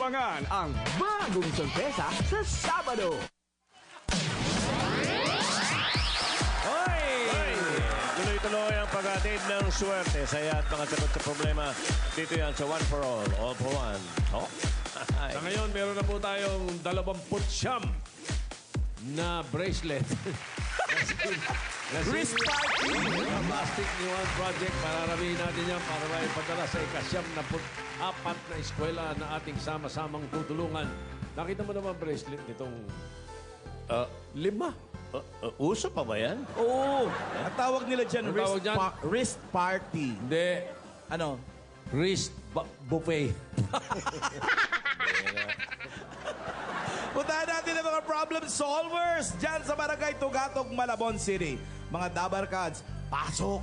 Abangan ang bagong sorpresa sa Sabado. Hoy! Tuloy-tuloy ang paghatid ng swerte. Saya at mga sagot sa problema. Dito yan sa One for All for One. Oh? Sa ngayon, meron na po tayong 29 na bracelet. Wrist party! Plastic ni One Project. Mararamihin natin yan para may padala sa ika-74 na eskwela na ating sama-samang tutulungan. Nakita mo naman bracelet nitong 5. Uso pa ba yan? Oo! Ang tawag nila dyan, Ang tawag dyan? wrist party. Hindi. Ano? Wrist buffet. Puntahan natin ang mga problem solvers dyan sa Barangay Tugatog, Malabon City. Mga Dabarkads, pasok!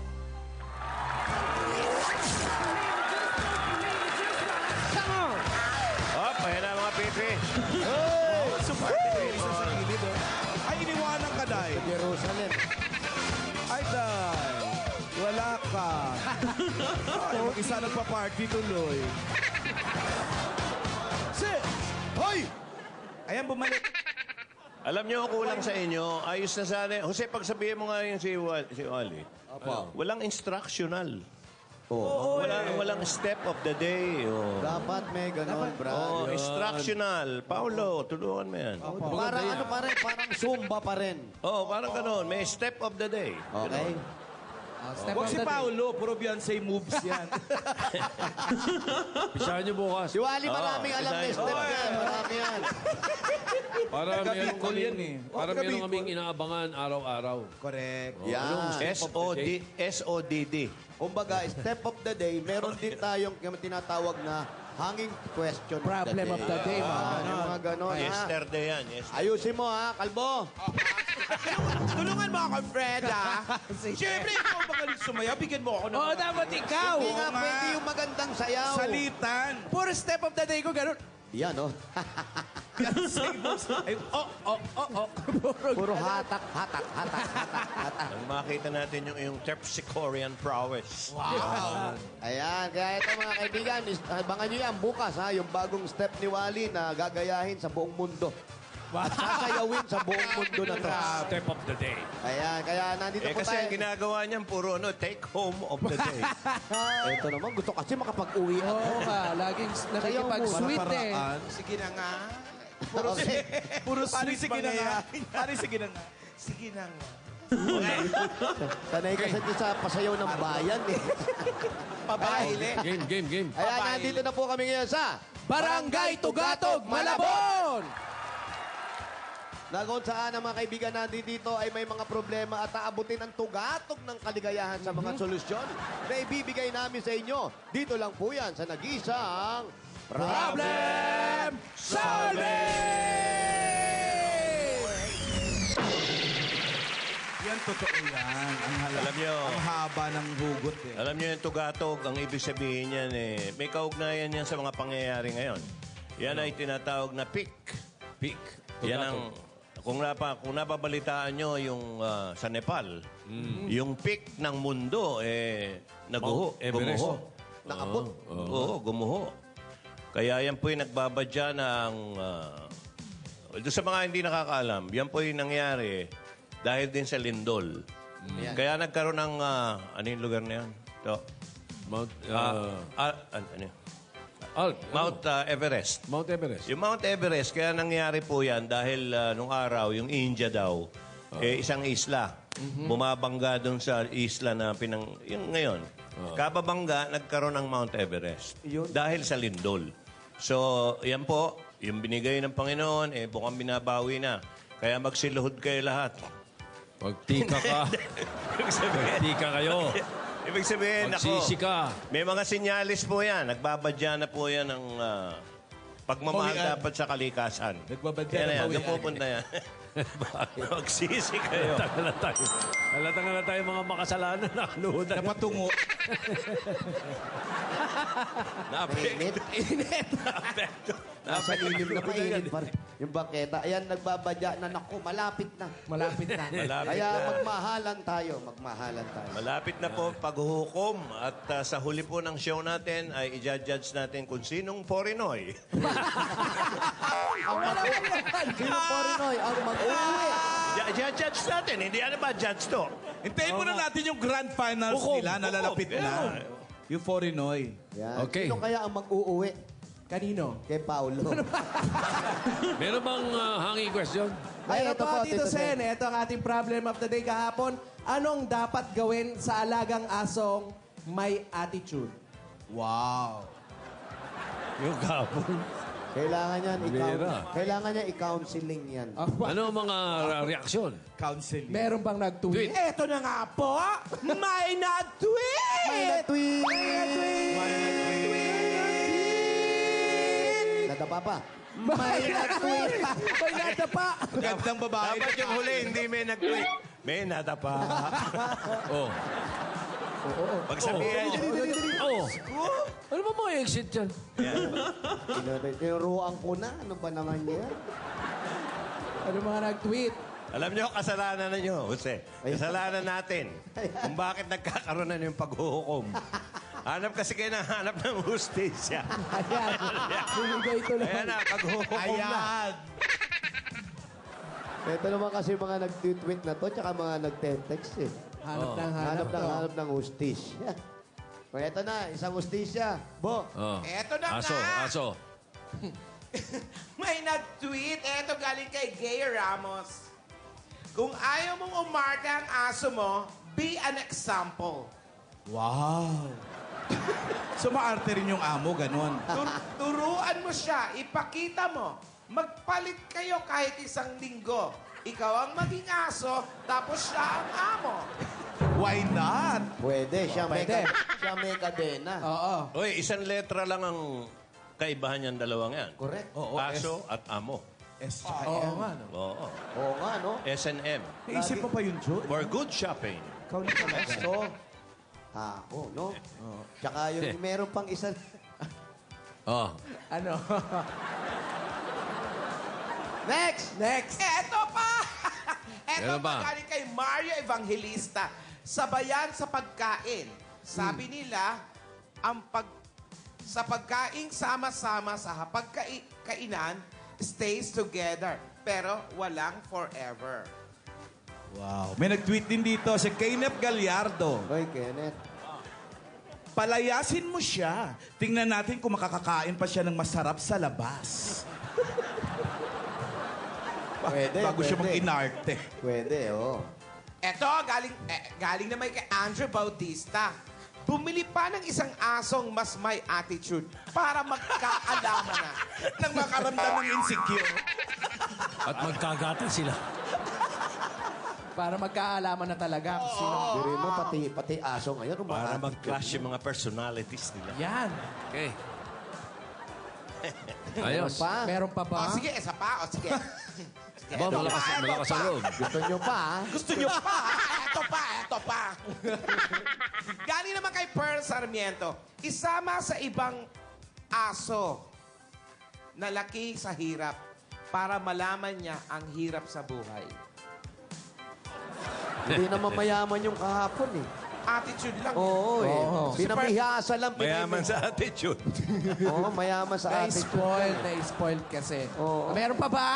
Oh, payan na mga pipi. Sumarte isa sa gilid. Ay, iniwanan ka, Day. Jerusalem. Ay, Day. Wala ka. Ay, mag-isa nagpa-party tuloy. Hoy! Ayan, bumalik. Alam niyo, kulang sa inyo. Ayos na sana. Jose, pagsabihin mo nga yung si Wally. Walang instructional. Walang step of the day. Dapat may ganon, Oh, Brad. instructional. Paulo, tulungan mo yan. Parang ano pa rin, parang Zumba pa rin. Oh, parang ganun. May step of the day. Okay? Huwag si Paolo, puro Beyonce moves yan. Pisahan niyo bukas. Si Wally maraming alam na design. step yan. Marami yan. Para meron Taga-Bicol yan kaming, eh. para meron Taga-Bicol. kaming inaabangan araw-araw. Correct. Yan. SODD. Kumbaga, step of the day, meron din tayong tinatawag na hanging question Problem of the day, mga Yung mga ganon, ha? Yesterday yan. Yesterday. Ayusin mo, ha, Kalbo? Tulungan mo ako, Fred, ha? Siyempre, ikaw magaling sumayaw. Bigyan mo ako ng... Oo, dapat ikaw. Hindi nga nga. pwede yung magandang sayaw. Salitan. Puro step of the day ko, ganun. Yan, oh. Ay, Puro hatak, hatak, hatak, hatak, hatak. Nang makita natin yung terpsichorean prowess. Ayan, kaya ito mga kaibigan, abangan nyo yan bukas, ha? Yung bagong step ni Wally na gagayahin sa buong mundo. At sasayawin sa buong mundo na to. Step of the day. Ayan, kaya nandito po Kasi tayo. ang ginagawa niyan, puro take home of the day. Ito naman, gusto kasi makapag-uwi. Oo ka, laging nakikipag-sweet eh. Sige na nga. Okay. Puro sweet sige na nga. Pare, sige na nga. Sige na nga. Sanay kasi sa pasayaw ng bayan eh. Pabaile. Game. Ayan, nandito na po kami ngayon sa Barangay Tugatog, Malabon! na kung saan ang mga kaibigan natin dito ay may mga problema at aabutin ang tugatog ng kaligayahan sa mga solusyon na ibibigay namin sa inyo. Dito lang po yan sa nag-iisang Problem solving! Yan, totoo yan. Ang Alam niyo. Ang haba ng hugot eh. Alam niyo yung tugatog, ang ibig sabihin niyan may kaugnayan yan sa mga pangyayari ngayon. Yan ay tinatawag na peak. Peak. Yan ang, kung napabalitaan nyo yung sa Nepal, yung peak ng mundo, Mount Everest. gumuho. Nakabot. Oo, gumuho. Kaya yan po yung nagbabadya ng... doon sa mga hindi nakakaalam, yan po yung nangyari dahil din sa lindol. Ayan. Kaya nagkaroon ng... ano yung lugar na yan? Ito. Mount, Mount Everest. Mount Everest. Yung Mount Everest, kaya nangyari po yan dahil nung araw, yung India daw, isang isla. Bumabangga doon sa isla na yung ngayon. Kababangga, nagkaroon ng Mount Everest. Dahil sa lindol. So, yan po, yung binigay ng Panginoon, bukang binabawi na. Kaya magsiluhod kayo lahat. Pagtika ka. Pagtika kayo. Ibig sabihin, Magsisi ka. may mga sinyalis po yan. Nagbabadya na po yan ng pagmamahal Pawian. dapat sa kalikasan. Nagbabadya Yan ng na yan. pawian. Doon pupunta yan. Magsisi kayo. Halatang tayo mga makasalanan na kaluhod. Napatungo. Init. Nasa lilim na pa, init pa rin. Yung bangketa. Ayan, nagbabadya na. Naku, malapit na. Malapit na. Malapit Kaya na. magmahalan tayo. Magmahalan tayo. Malapit na po paghuhukom at sa huli po ng show natin ay i-judge natin kung sinong Porinoy. Sino po Rinoy ang mag-uwi? I-judge natin, hindi ano ba judge to? Hintayin muna natin yung grand finals Hukom, nila, nalalapit hukom, na. yeah. Yung Forinoy. Yan. Okay. Sino kaya ang mag-uuwi? Kanino? Kay Paulo. Meron bang hanging question? Ay, Ito ito po, po, Tito Tito Sen. Ito ang ating problem of the day kahapon. Anong dapat gawin sa alagang asong may attitude? Wow. Yung kapon. Kailangan niya i-counseling yan. Ano ang mga reaksyon? Counseling. Meron bang nag-tweet? Tweet. Eto na nga po! May nag-tweet! May nag-tweet! Nadapa pa. May nag-tweet! May nadapa! Gandang babae. Dapat yung huli, hindi may nag-tweet. May natapa. Oh. Pagsabihan niya. Oh. Ano ba mga exit dyan? Tinuruan ko na. Ano ba naman yan? Ano mga nag-tweet? Alam niyo, kasalanan na niyo, Jose. Kasalanan natin. Kung bakit nagkakaroon na yung paghuhukom. Hanap kasi kayo ng hanap ng hustisya. Ayan. Bumigay ito lang. Ayan na, paghuhukom na. Ayan. Ito naman kasi mga nag-tweet na to, tsaka mga nag-text eh. Hanap ng hanap to. Hanap ng hustisya. O, eto na, isang hustisya. Bo, Oh. Eto na Aso, nga. aso. May nag-tweet. Eto galing kay Gay Ramos. Kung ayaw mong umarte ang aso mo, be an example. Wow. So maarte rin yung amo, ganon. Turuan mo siya, ipakita mo. Magpalit kayo kahit isang linggo. Ikaw ang maging aso, tapos siya ang amo. Why not? pwede. Siya Pwede. siya may kadena. Oo. Uy, isang letra lang ang kaibahan niyang dalawang yan. Correct. Oo, Aso at amo. S. Oo nga, no? Oo. Oo nga, no? S&M. Naisip mo pa yun, Joe? For good shopping. Ikaw na talaga. So, ako, no? Tsaka yung meron pang isa. Oh. Ano? Next! Next! Eto pa! Eto Meron pa pa. galing kay Mario Evangelista. Sabayan sa pagkain. Sabi nila, sa pagkain sama-sama sa hapagkainan, stays together. Pero walang forever. Wow. May nag-tweet din dito si Kenneth Gallardo. Hoy, Kenneth. Palayasin mo siya. Tingnan natin kung makakakain pa siya ng masarap sa labas. Pwede, Bago siya pwede. mag-inarte. Pwede, oo. Eto, galing naman kay Andrew Bautista. Bumili pa ng isang asong mas may attitude para magkaalaman na. Nang makaramdam ng insecure. At magkagatan sila. Para magkaalaman na talaga kung sino. Diri mo, pati aso ngayon. Para mag-clash yung mga personalities nila. Yan. Okay. Meron Ayos. pa? Meron pa ba? O sige, isa pa. O sige. Ba, malakas ang loob. Gusto nyo pa, ha? Gusto nyo pa? Eto pa. Galing naman kay Pearl Sarmiento. Isama sa ibang aso na laki sa hirap para malaman niya ang hirap sa buhay. Hindi naman mayaman yung kahapon, eh. Attitude lang. Oo, eh. Oo. Pinamihasa lang. Mayaman sa attitude. Oo, mayaman sa atin. Na-spoiled kasi. Oo. Meron pa ba?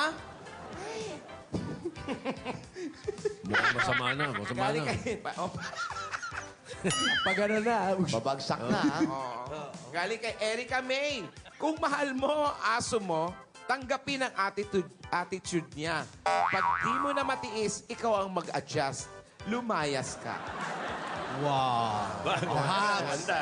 Mukhang masama na. Masama Galing na. kay... Pag ano na. Babagsak na, ha? Galing kay Erica May. Kung mahal mo ang aso mo, tanggapin ang attitude niya. Pag di mo na matiis, ikaw ang mag-adjust. Lumayas ka. Wow.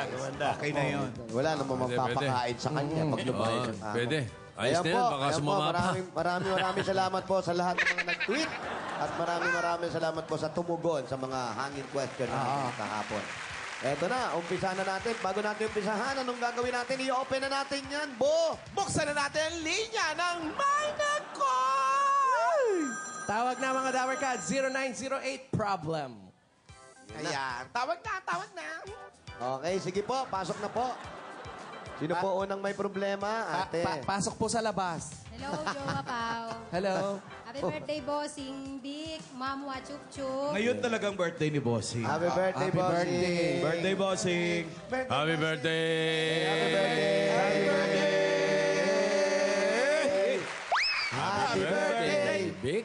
Gumanda. Okay na yun. Wala namang Pwede, magpapakain sa kanya pag lumayas Oo, ang amo. pwede. Ayos Ayan na yan, baka ayan sumama pa. Maraming salamat po sa lahat ng mga nag-tweet. At maraming salamat po sa tumugon sa mga hangin question natin kahapon. Eto na, umpisa na natin. Bago natin umpisahan, anong gagawin natin? I-open na natin yan, Bo! Buksan na natin ang linya ng May Nagkoy! Tawag na mga Dower Cats, 0908-PROBLEM. Ayan. Tawag na. Okay, sige po. Pasok na po. Sino po unang may problema, ate? Pasok po sa labas. Hello, Jowa Pao. Hello. Happy birthday, Bossing Big, Mamwa Chup Chup. Ngayon talagang birthday ni Bossing. Happy birthday, Happy bossing. birthday. Birthday, Bossing. Happy birthday! Happy birthday. Happy birthday. Happy birthday. Big?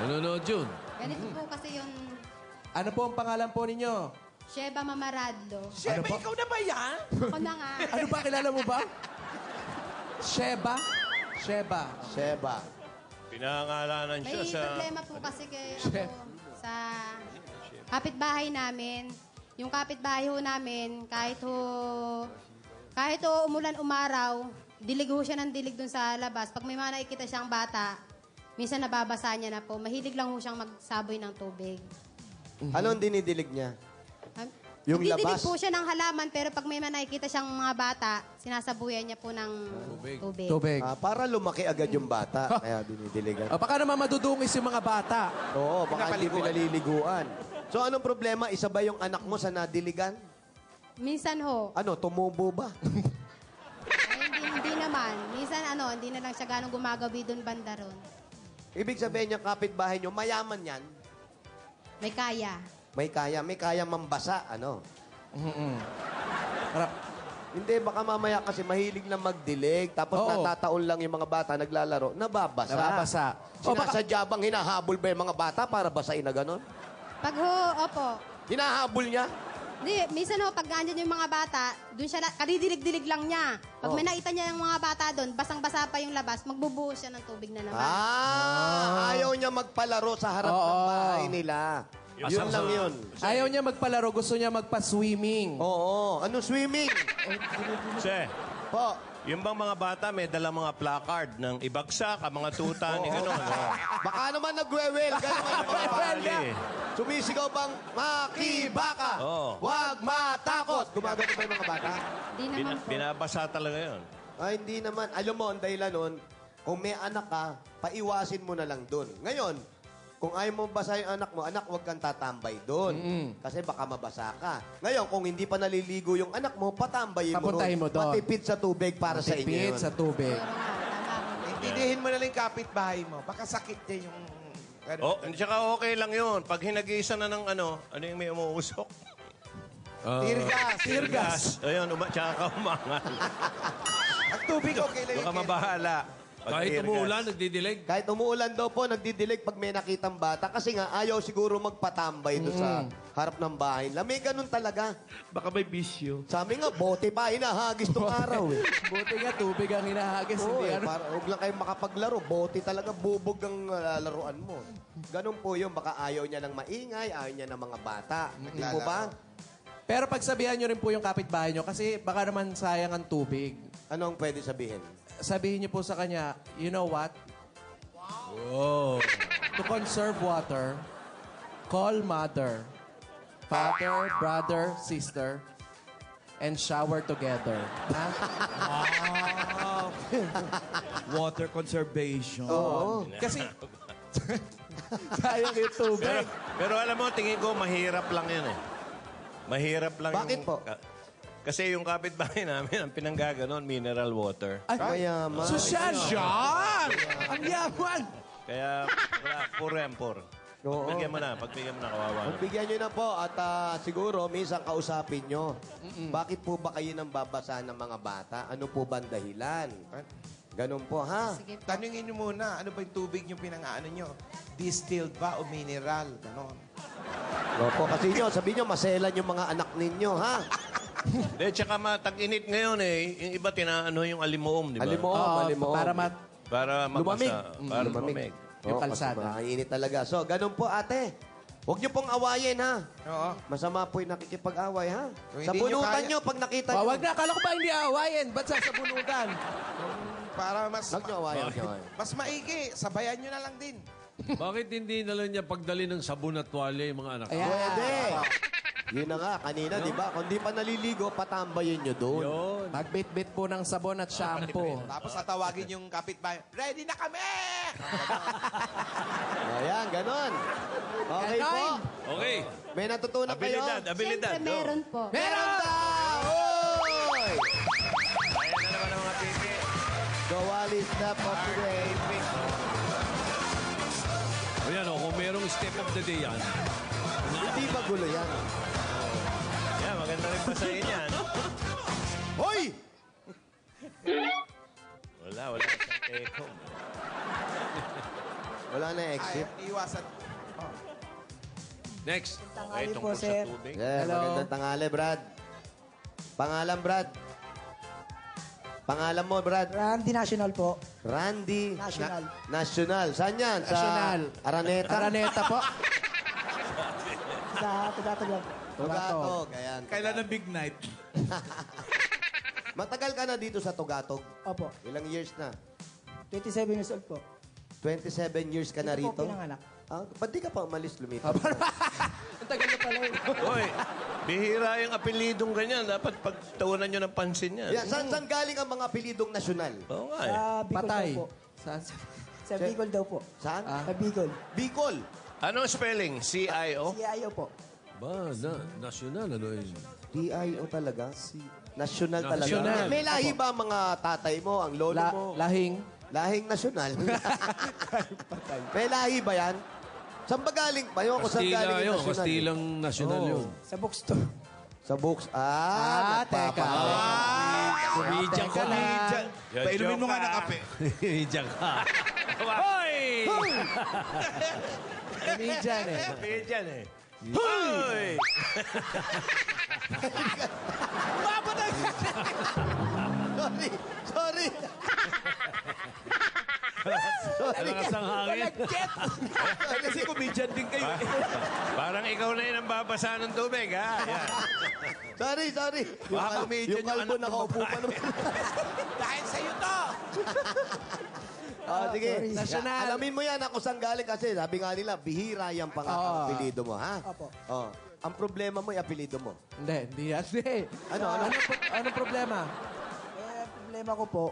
Nanonood yun. Ganito po kasi yung Ano po ang pangalan po ninyo? Sheba Mamaradlo. Siyempre, ikaw na ba yan? Ako na nga. Ano ba? Kilala mo ba? Sheba? Sheba. Sheba. Pinangalanan siya May sa... problema po kasi kay ako sa kapitbahay namin. Yung kapitbahay ho namin, kahit ho umulan umaraw, dilig ho siya ng dilig dun sa labas. Pag may mga nakikita siyang bata, minsan nababasa niya na po. Mahilig lang ho siyang magsaboy ng tubig. Anong dinidilig niya? Yung Nagdidilig labas? po siya ng halaman, pero pag may mga nakikita siyang mga bata, sinasabuyan niya po ng tubig. Tubig. Para lumaki agad yung bata. Kaya dinidiligan. Baka naman madudungis yung mga bata. Oo, baka hindi pinaliliguan. So, anong problema? Isa ba yung anak mo sa nadiligan? Minsan ho, Ano, tumubo ba? ay, hindi naman. Minsan hindi na lang siya ganong gumagabi doon banda ron. Ibig sabihin niya, kapitbahay niyo, mayaman yan. May kaya. May kaya mambasa, ano? Harap. Hindi, baka mamaya kasi mahilig lang magdilig, tapos Oo. natataon lang yung mga bata naglalaro, nababasa. Nababasa. O baka, Sinasadya bang hinahabol ba yung mga bata para basain na gano'n? Pag opo. Hinahabol niya? Hindi, minsan pag andyan yung mga bata, doon siya, kadidilig-dilig lang niya. Pag may nakita niya yung mga bata doon, basang-basa pa yung labas, magbubuhos siya ng tubig na naman. Ayaw niya magpalaro sa harap ng Oo. bahay nila. Yun lang yun. ayaw niya magpalaro, gusto niya magpa-swimming. Oo. Ano swimming? Che, Po. yung bang mga bata may dala mga placard ng ibagsak, ang mga tuta, ni gano'n. Oh. Baka naman nagwewel. Ganun ang mga Bali. Sumisigaw bang, makibaka, Oo. huwag matakot. Gumagano ba yung mga bata? Hindi naman po. Binabasa talaga yun. Ay, hindi naman. Alam mo, ang dahilan nun, kung may anak ka, paiwasin mo na lang dun. Ngayon, kung ayaw mo basa yung anak mo, anak, huwag kang tatambay dun. Kasi baka mabasa ka. Ngayon, kung hindi pa naliligo yung anak mo, patambayin mo Papuntahin mo doon. Matipid sa tubig para sa inyo Tipid yun. sa tubig. Pero nga, tama po. Intindihin mo na lang yung kapitbahay mo. Baka sakit niya yung... Oh, tsaka okay lang yun. Pag hinag-iisa na ng ano yung may umuusok? Tirgas. Tirgas. Ayun, tsaka umangal. Ang tubig, okay lang Doon ka yung mabahala. Pag Kahit tirgas. umuulan, nagdidilig. Kahit umuulan daw po, nagdidilig pag may nakitang bata. Kasi nga, ayaw siguro magpatambay doon sa harap ng bahay. May ganun talaga. Baka may bisyo. Sabi nga, bote pa, hinahagis tong araw eh. Buti nga, tubig ang hinahagis. Oo, Hindi eh, ano. huwag lang kayo makapaglaro. Bote talaga, bubog ang laruan mo. Ganun po yun. Baka ayaw niya ng maingay, ayaw niya ng mga bata. Hindi po ba? Pero pagsabihan nyo rin po yung kapitbahay nyo kasi baka naman sayang ang tubig. Ano ang pwede sabihin? Sabihin nyo po sa kanya, you know what? Oh. To conserve water, call mother, father, brother, sister, and shower together. Ha? Water conservation. Oo. Kasi sayang yung tubig. Pero alam mo, tingin ko, mahirap lang yun eh. Mahirap lang Bakit yung... po? Kasi yung kapitbahay namin, ang pinanggaganon, mineral water. Ay, Mayaman. sosyal! Ang yaman! Kaya, wala, puro yan, puro. Oo. Pagbigyan mo na, kawawa na. Pagbigyan nyo na po at siguro minsan kausapin nyo. Bakit po ba kayo nang babasa ng mga bata? Ano po ba ang dahilan? Ganun po, ha? Sige po. Tanungin niyo muna, ano ba yung tubig yung pinang-ano nyo? Distilled ba o mineral? Ganon. Opo, kasi nyo, sabihin nyo, maselan yung mga anak ninyo, ha? De, tsaka tag-init ngayon eh. Yung iba tinaano yung alimoom, di ba? Alimoom, Oo, alimoom. para Para Lumamig. mapasa. Para lumamig. Yung Oo, kalsada. kasi makainit talaga. So, ganun po, ate. Huwag nyo pong awayin, ha? Oo. Masama po yung nakikipag-away, ha? Kung Sa hindi nyo bunutan kaya- nyo, pag nakita Oh, nyo. wag na, akala ko ba hindi aawayin? Ba't sa bunutan? Para mas, Huwag nyo awayin, huwag nyo awayin. mas maigi, sabayan nyo na lang din. Bakit hindi na lang niya pagdali ng sabon at tuwalya yung mga anak? Ayan. Pwede. Yun na nga, kanina, di ba? Kung di pa naliligo, patambayin nyo doon. Yun. Magbit-bit po ng sabon at shampoo. Tapos tatawagin yung kapitbahay, ready na kami! Ayan, ganun. Okay po. Ganon. Okay. May natutunan kayo? Abilidad, abilidad. Siyempre, meron po. Meron daw! Oh! step of the day. Ayan o, kung merong step of the day yan. Hindi magulo yan. Yeah, maganda rin pasahin yan. Hoy! Wala siyang echo. Wala na exit. Iwasan. Next. Okay, tungkol sa tubig. Yeah, magandang tanghali, Brad. Pangalan, Brad. Pangalan mo, Brad. Randy National po. Randy. National. National. Saan yan? National. Sa Araneta? Araneta po. Sa Tugatog lang. Tugatog. Ayan. Kailan ang big night? Matagal ka na dito sa Tugatog. Opo. Ilang years na? 27 years old po. 27 years ka na Dito rito? po pinanganak. Ah, ba't di ka pa umalis lumipat? Ang tagal na pala yun. Hoy, bihira yung apelidong ganyan. Dapat pagtawanan nyo ng pansin yan. Yeah, saan galing ang mga apelidong nasyonal? Oo nga eh. Sa Bicol Patay. daw po. Saan? Sa Bicol daw po. Saan? Sa Bicol. Bicol. Anong spelling? C-I-O? CIO po. Ba, national, ano yun? DIO talaga? Nasyonal talaga? Nasyonal. May lahi ba ang mga tatay mo, ang lolo mo? Lahing. Lahing nasyonal? May lahi ba yan? Saan ba galing pa yun? Kung saan Kastila galing yun. yung nasyonal? Kastilang national yun. Sa bookstore. Sa books. Teka. Kumidyan ka na. Yan, Painumin mo joke nga ng ka. kape. Kumidyan ka. Hoy! Comedian eh. Comedian eh. Hoy! Sorry. Sorry. Malakas ang hangin. Kasi comedian din kayo. Parang ikaw na yun ang babasa ng tubig, ha? Yan. Sorry. Baka comedian Yung yung kalbo anak mo. nakaupo pa naman. Dahil sa'yo to! Sige. Nasyonal. Alamin mo yan ako saan galing kasi sabi nga nila, bihira yung apelido mo, ha? Opo. Oh. Ang problema mo, yung apelido mo. Hindi yan. Ano? Anong problema? Eh, problema ko po,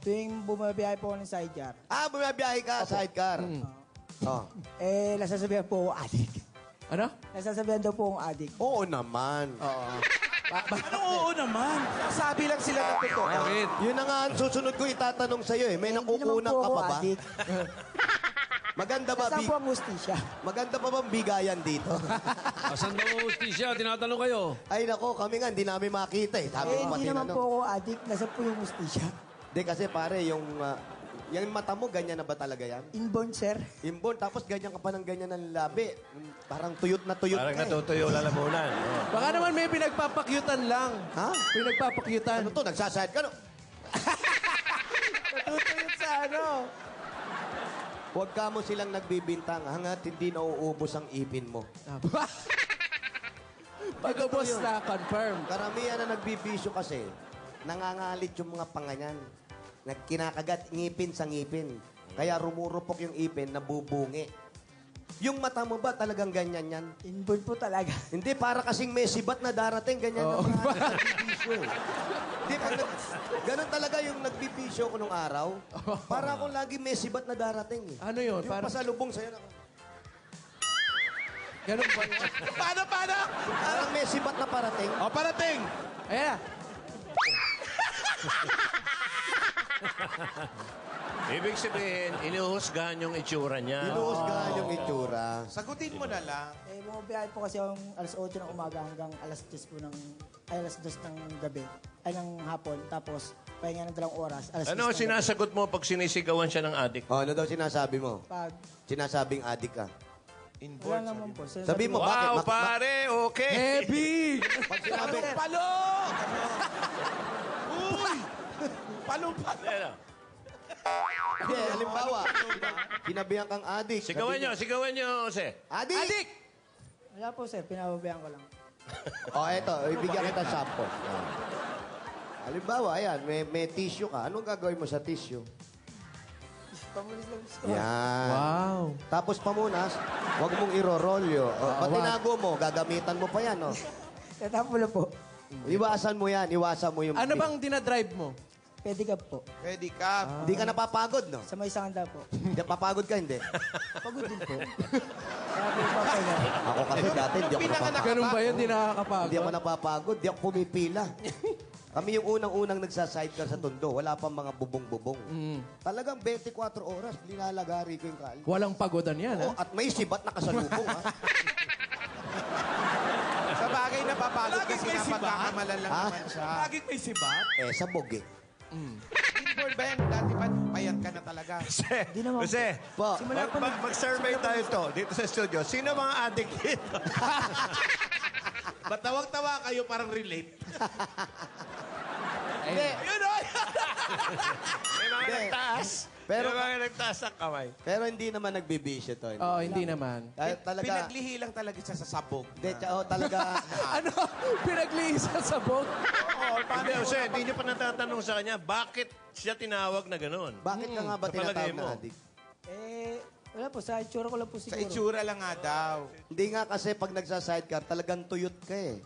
tuwing bumabiyahe po ako ng sidecar, Ah, bumabiyahe ka, sidecar. Oh. nasasabihan po ako adik. Ano? Nasasabihan daw po akong adik. Oo naman. Ano oo naman? Sabi lang sila ng totoo. Bakit? Yun na nga ang susunod ko itatanong sa'yo eh. May Hindi naman nakukunan po ka ako pa ba? adik. Maganda ba, Nasaan po ang hustisya? maganda pa bang bigayan dito? Asan daw ang hustisya? Tinatanong kayo. Ay nako, kami nga, hindi namin makita eh. Sabi ko Hindi pati naman ano. po ako adik. Nasaan po yung hustisya? Hindi kasi pare, yung mata mo, ganyan na ba talaga yan? Inborn, sir. Inborn, tapos ganyan ka pa ng ganyan ng labi. Parang tuyot na tuyot Parang ka eh. natutuyo lalamunan. Oh. Baka naman may pinagpapakyutan lang. Ha? Pinagpapakyutan. Ano to? Nagsasayad ka no? Natutuyot sa ano? Huwag ka mo silang nagbibintang hanggat hindi nauubos ang ipin mo. Pag-ubos na, confirm. Karamihan na nagbibisyo kasi, nangangalit yung mga panganyan. Kinakagat ngipin sa ngipin. Kaya rumurupok yung ipin, nabubungi. Yung mata mo ba talagang ganyan yan? Inborn po talaga. Hindi, para kasing may sibat na darating, ganyan na mga nagbibisyo. Hindi, ganun talaga yung nagbibisyo ko nung araw. Para akong lagi may sibat na darating. Eh. Ano yun? Yung Parang, pasalubong sa'yo na. ganun ba yun? Paano? Parang may sibat na parating. O, parating! Ayan na. Ibig sabihin, inuhusgahan yung itsura niya. Inuusgahan yung itsura. Sagutin mo na lang. Bumabiyahe po kasi akong alas 8 ng umaga hanggang alas 10 po alas 2 ng gabi. Ay, ng hapon. Tapos, pahinga ng 2 oras. Alas 10 Ano ang ng gabi. sinasagot mo pag sinisigawan siya ng adik? Oh, ano daw sinasabi mo? Pag, Sinasabing adik ka. wala naman po. Sabi mo, bakit? Wow, pare, okay. Heavy! Pag sinabi, Palo! Uy! Palo! Ano? hindi, halimbawa, sinabihan kang adik. Sigawan nyo, Jose. Adik! Adik! Wala po, sir. Pinababayaan ko lang. Oh, eto, ibigyan kita sample. Oh. Halimbawa, ayan, may tissue ka. Anong gagawin mo sa tissue? Pamulis lang gusto. Yan. Wow. Tapos pamunas, huwag mong irorolyo. Pag wag. tinago mo, gagamitan mo pa yan, oh. Tatapo lang po. Iwasan mo yan, iwasan mo yung... Ano bang dinadrive mo? Pedicab po. Pwede ka. Hindi ka napapagod, no? Sa may sanganda po. Hindi napapagod ka, hindi. Pagod din po. Kaya po papahinga. Ako kasi dati, hindi ako Pinanganak napapagod. Ganun ba yun? Di Hindi ako nakakapagod? napapagod, hindi ako pumipila. Kami yung unang-unang nagsa-sidecar sa Tondo. Wala pang mga bubong-bubong. Talagang 24 oras, linalagari ko yung kali. Walang pagodan yan, Oh, ha? at may sibat na kasalubong, ha? Sa bagay na papagod Laging kasi may na sibat? pagkakamalan lang Ha? naman siya. Laging may sibat. Sabog eh. Inborn ba yan? Dati pa, payat ka na talaga. Di naman Jose, Po. mag-survey tayo to dito sa studio. Sino mga addict dito? Ba't tawag-tawa kayo parang relate? Hindi. Yun o! May mga Hindi. nagtaas. Pero- May mga nagtaas ng kamay. Pero hindi naman nagbibisyo to. Oo, hindi naman. Talaga, Pinaglihi lang talaga siya sa sabog. hindi, talaga, Ano? Pinagliisa sa bog? Hindi, Jose, hindi niyo pa natatanong sa kanya, bakit siya tinawag na gano'n? bakit ka nga ba Sa palagay tinatawag mo? na addict? Wala po, sa itsura ko lang po Sa siguro. itsura lang nga daw. Hindi nga kasi pag nagsa-sidecar, talagang tuyot ka eh.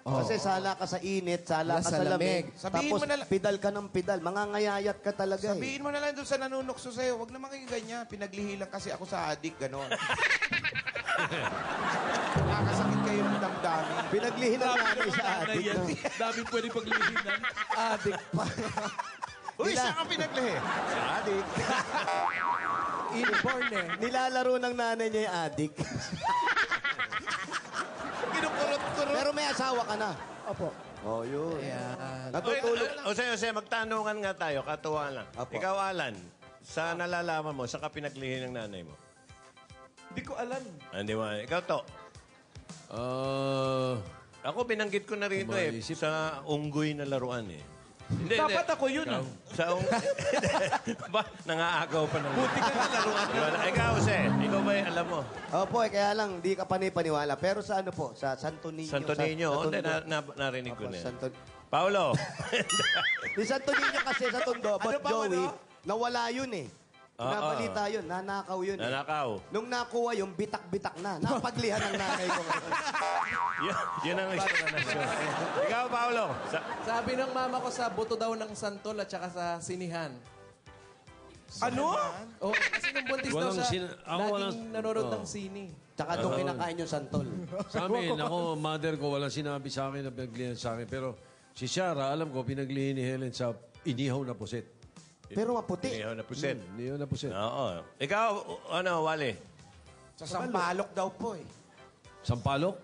Kasi sala ka sa init, sala Wala ka sa sa lamig. lamig. Sabihin Tapos mo na lang- pidal ka ng pidal. Mangangayayat ka talaga eh. Sabihin mo na lang doon sa nanunokso sa'yo, huwag naman kayo ganyan. Pinaglihi lang kasi ako sa adik, gano'n. Nakakasakit kayo ng damdamin. Pinaglihin ng nanay sa addict. No? Daming pwede paglihinan. Addict pa. Uy, saan ka pinaglihi? Sa addict. Inborn eh. Nilalaro ng nanay niya yung addict. Kinukurot-kurot. Pero may asawa ka na. Opo. Oh, yun. Ayan. Natutulog. Jose, magtanungan nga tayo, katuwaan lang. Apo. Ikaw, Alan, sa nalalaman mo, saan ka pinaglihi ng nanay mo? Hindi ko alam. Hindi mo. Ikaw to. Ako, binanggit ko na rito Maisip. sa unggoy na laruan eh. Hindi, Dapat ako yun ah. Sa ba, nangaagaw pa ng... Buti ka na laruan. Ikaw, Jose, ikaw ba alam mo? Opo, kaya lang, di ka panipaniwala. Pero sa ano po? Sa Santo Niño. Santo Niño, Sa hindi, Tondo. narinig ko Opo, na yan. Santo... Paolo. Di Santo Niño kasi sa Tondo, Ano but ba, Joey, ano? nawala yun eh. Nabalita yun, nanakaw yun eh. Nanakaw. Nung nakuha yung bitak-bitak na, napaglihan ng nanay ko. Yun ang explanation. Ikaw, Paolo. Sabi ng mama ko sa buto daw ng santol at saka sa sinihan. Ano? Oh, kasi nung buntis daw Walang siya, ako laging walang- nanonood ng sini. Tsaka doon kinakain yung santol. Sa amin, ako, mother ko, walang sinabi sa akin na pinaglihan sa akin. Pero si Shara, alam ko, pinaglihan ni Helen sa inihaw na puset. Pero maputi. Inihaw na puset. Inihaw na puset. Oo. Ikaw, Wally. Sa sampalok daw po eh. Sampalok?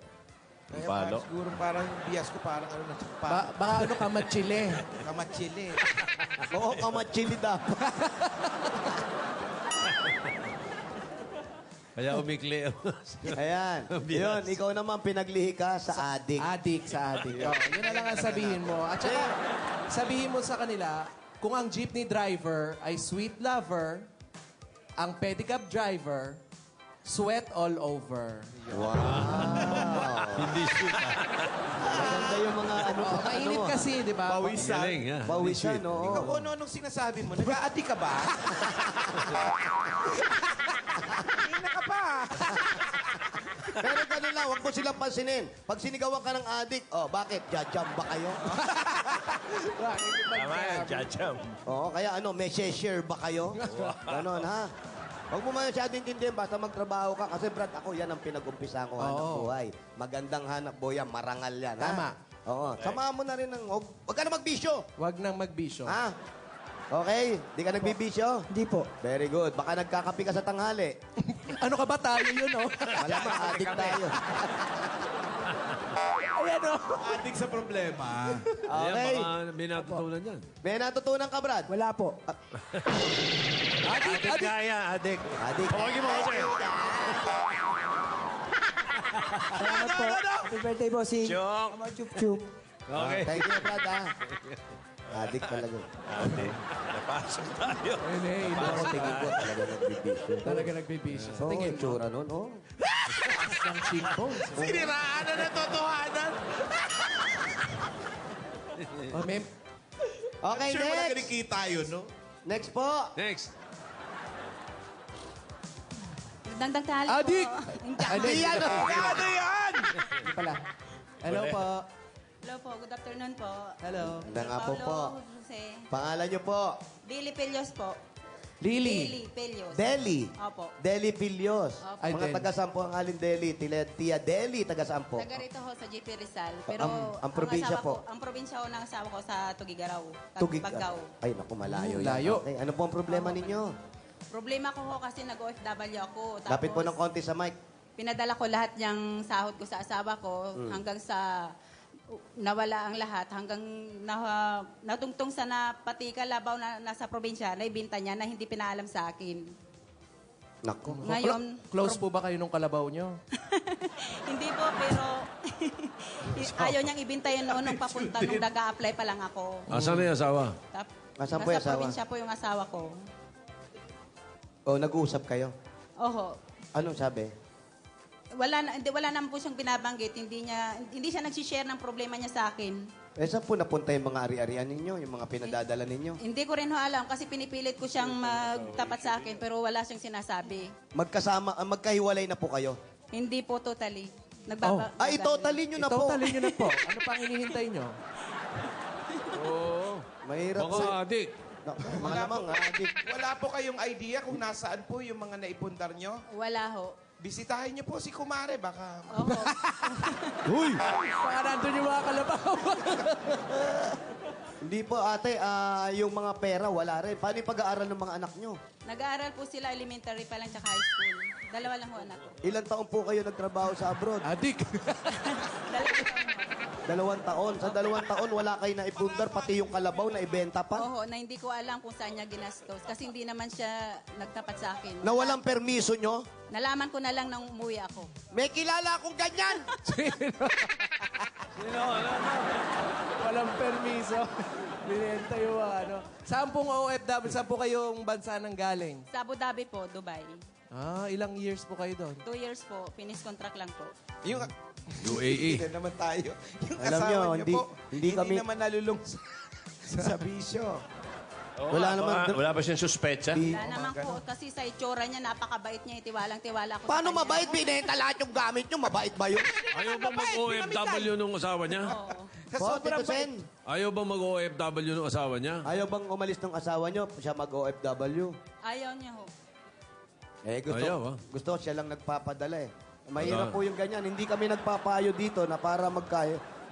Kaya Sampalok? siguro parang yung bias ko parang ano na sampalok. Baka ano ka, machile. Kamatsili. Oo, kamachili dapat. Kaya umikli. Ayan. Yun, ikaw naman pinaglihi ka sa addict. Addict sa addict. Oh, yun na lang ang sabihin mo. At saka, sabihin mo sa kanila, kung ang jeepney driver ay sweet lover, ang pedicab driver, sweat all over. Wow. Hindi sweet. Maganda yung mga ano. Oh, mainit mo. kasi, di ba? Galing, ha? Pawisan, oo. Ikaw, kung ano-anong sinasabi mo, nag-a-addict ka ba? Hina ka pa. Pero ganun lang, huwag mo silang pansinin. Pag sinigawan ka ng addict, oh, bakit? Jajam ba kayo? Tama yan, jajam. Oo, kaya ano, may share ba kayo? Ganon, ha? Huwag mo masyado intindihan, basta magtrabaho ka. Kasi Brad, ako yan ang pinag-umpisa ko hanap Oo. buhay. Magandang hanap buhay yan, marangal yan, ha? Tama. Oo, samahan mo na rin ng... Huwag ka na magbisyo, Huwag nang magbisyo. ha? Okay, di ka nagbibisyo? Hindi po. Very good. Baka nagkakapi ka sa tanghali. Ano ka ba tayo yun, oh? Malamang, addict tayo. Ayan, oh. Adik sa problema. Ayan, Okay. baka may natutunan yan. May natutunan ka, Brad? Wala po. Adik kaya, adik. Addict. Tawagin mo kasi. Salamat po. Happy birthday, bossing. Chong. Mama Chup Chup. Okay. Thank you, Brad, ha? Addict talaga. Adik. Napasok tayo. Hey, Ako tingin ko talaga nagbibisyo. talaga nagbibisyo. Sa Oo, tingin yung mo, tsura nun, oh. ng cheekbones. Siniraan na ng totohanan. Oh, may, Okay, Sure mo na next. kinikita yun, no? Next po. Next. Dagdag tali Adik! po. Ano yan? Ano yan? Hindi pala. Hello po. Hello po, good afternoon po. Hello. Magandang hapon po. Jose. Pangalan niyo po. Billy Pelios po. Lily. Pelios. Deli. Opo. Deli Pilios. Opo. Ay, Mga Deli. taga-sampo ang Alin Deli. Tia Deli, taga-sampo. Taga rito ho sa GP Rizal. Pero Ang probinsya asawa po? Ang probinsya ho ng asawa ko sa Tugigaraw. Tugig. Bagao. Ay, naku, malayo yan. Layo. Okay. Ano po ang problema ninyo? Problema ko ho kasi nag-OFW ako. Tapos, Lapit po ng konti sa mic. pinadala ko lahat ng sahod ko sa asawa ko hanggang sa nawala ang lahat hanggang natungtong sa pati kalabaw na nasa probinsya na ibinta niya na hindi pinaalam sa akin. Naku. Ngayon, Close po ba kayo nung kalabaw nyo? hindi po pero ayaw niyang ibinta yun noon nung papunta nung nag-a-apply pa lang ako. Asan na yung asawa? Asan po yung nasa asawa? probinsya po yung asawa ko. O, nag-uusap kayo? Oho. Anong sabi? Wala naman po siyang binabanggit. Hindi siya nag-share ng problema niya sa akin. Eh, saan po napunta yung mga ari-arian ninyo? Yung mga pinadadala ninyo? Hindi ko rin ho alam kasi pinipilit ko siyang magtapat sa akin pero wala siyang sinasabi. Magkahiwalay na po kayo? Hindi po totally. Ay, totally nyo na po. Totally nyo na po. Ano pang hinihintay nyo? Oo. Mahirap Baka sa... adik. Malamang, adik. Wala po kayong idea kung nasaan po yung mga naipundar nyo? Wala ho. Bisitahin niyo po si Kumare, baka... Oho. Uy! Baka nandun yung mga kalabaw. Hindi po, ate, yung mga pera, wala rin. Paano yung pag-aaral ng mga anak nyo? Nag-aaral po sila elementary pa lang tsaka high school. Dalawa lang ho anak ko. Ilang taon po kayo nagtrabaho sa abroad? Adik. Dalawa lang ho. 2 taon. Sa 2 taon, wala kayo na ipundar, pati yung kalabaw na ibenta pa? Oho, na hindi ko alam kung saan niya ginastos. Kasi hindi naman siya nagtapat sa akin. Na walang permiso nyo? Nalaman ko na lang nang umuwi ako. May kilala akong ganyan! Walang permiso. Binenta yung ano. Saan pong OFW? Saan po kayong bansa nang galing? Sa Abu Dhabi po, Dubai. Ilang years po kayo doon? 2 years po, finish contract lang po. Yung... UAE. Hindi naman tayo. Yung Alam asawa nyo, niyo hindi- po, hindi kami- naman nalulung sa bisyo. Wala naman. Wala ba siyang suspecha? Wala naman po, kasi sa itsura niya, napakabait niya, tiwalang-tiwala ko Paano sa kanya. mabait? Binenta lahat yung gamit nyo. Mabait ba yun? Ayaw ba mag-OFW nung asawa niya? Oo. Po, Tito Sen. Ayaw ba mag-OFW nung asawa niya? Ayaw bang umalis ng asawa nyo? Siya mag-OFW. Ayaw niya ho. Ayaw, gusto siya lang nagpapadala eh. Mahirap po yung ganyan. Hindi kami nagpapayo dito na para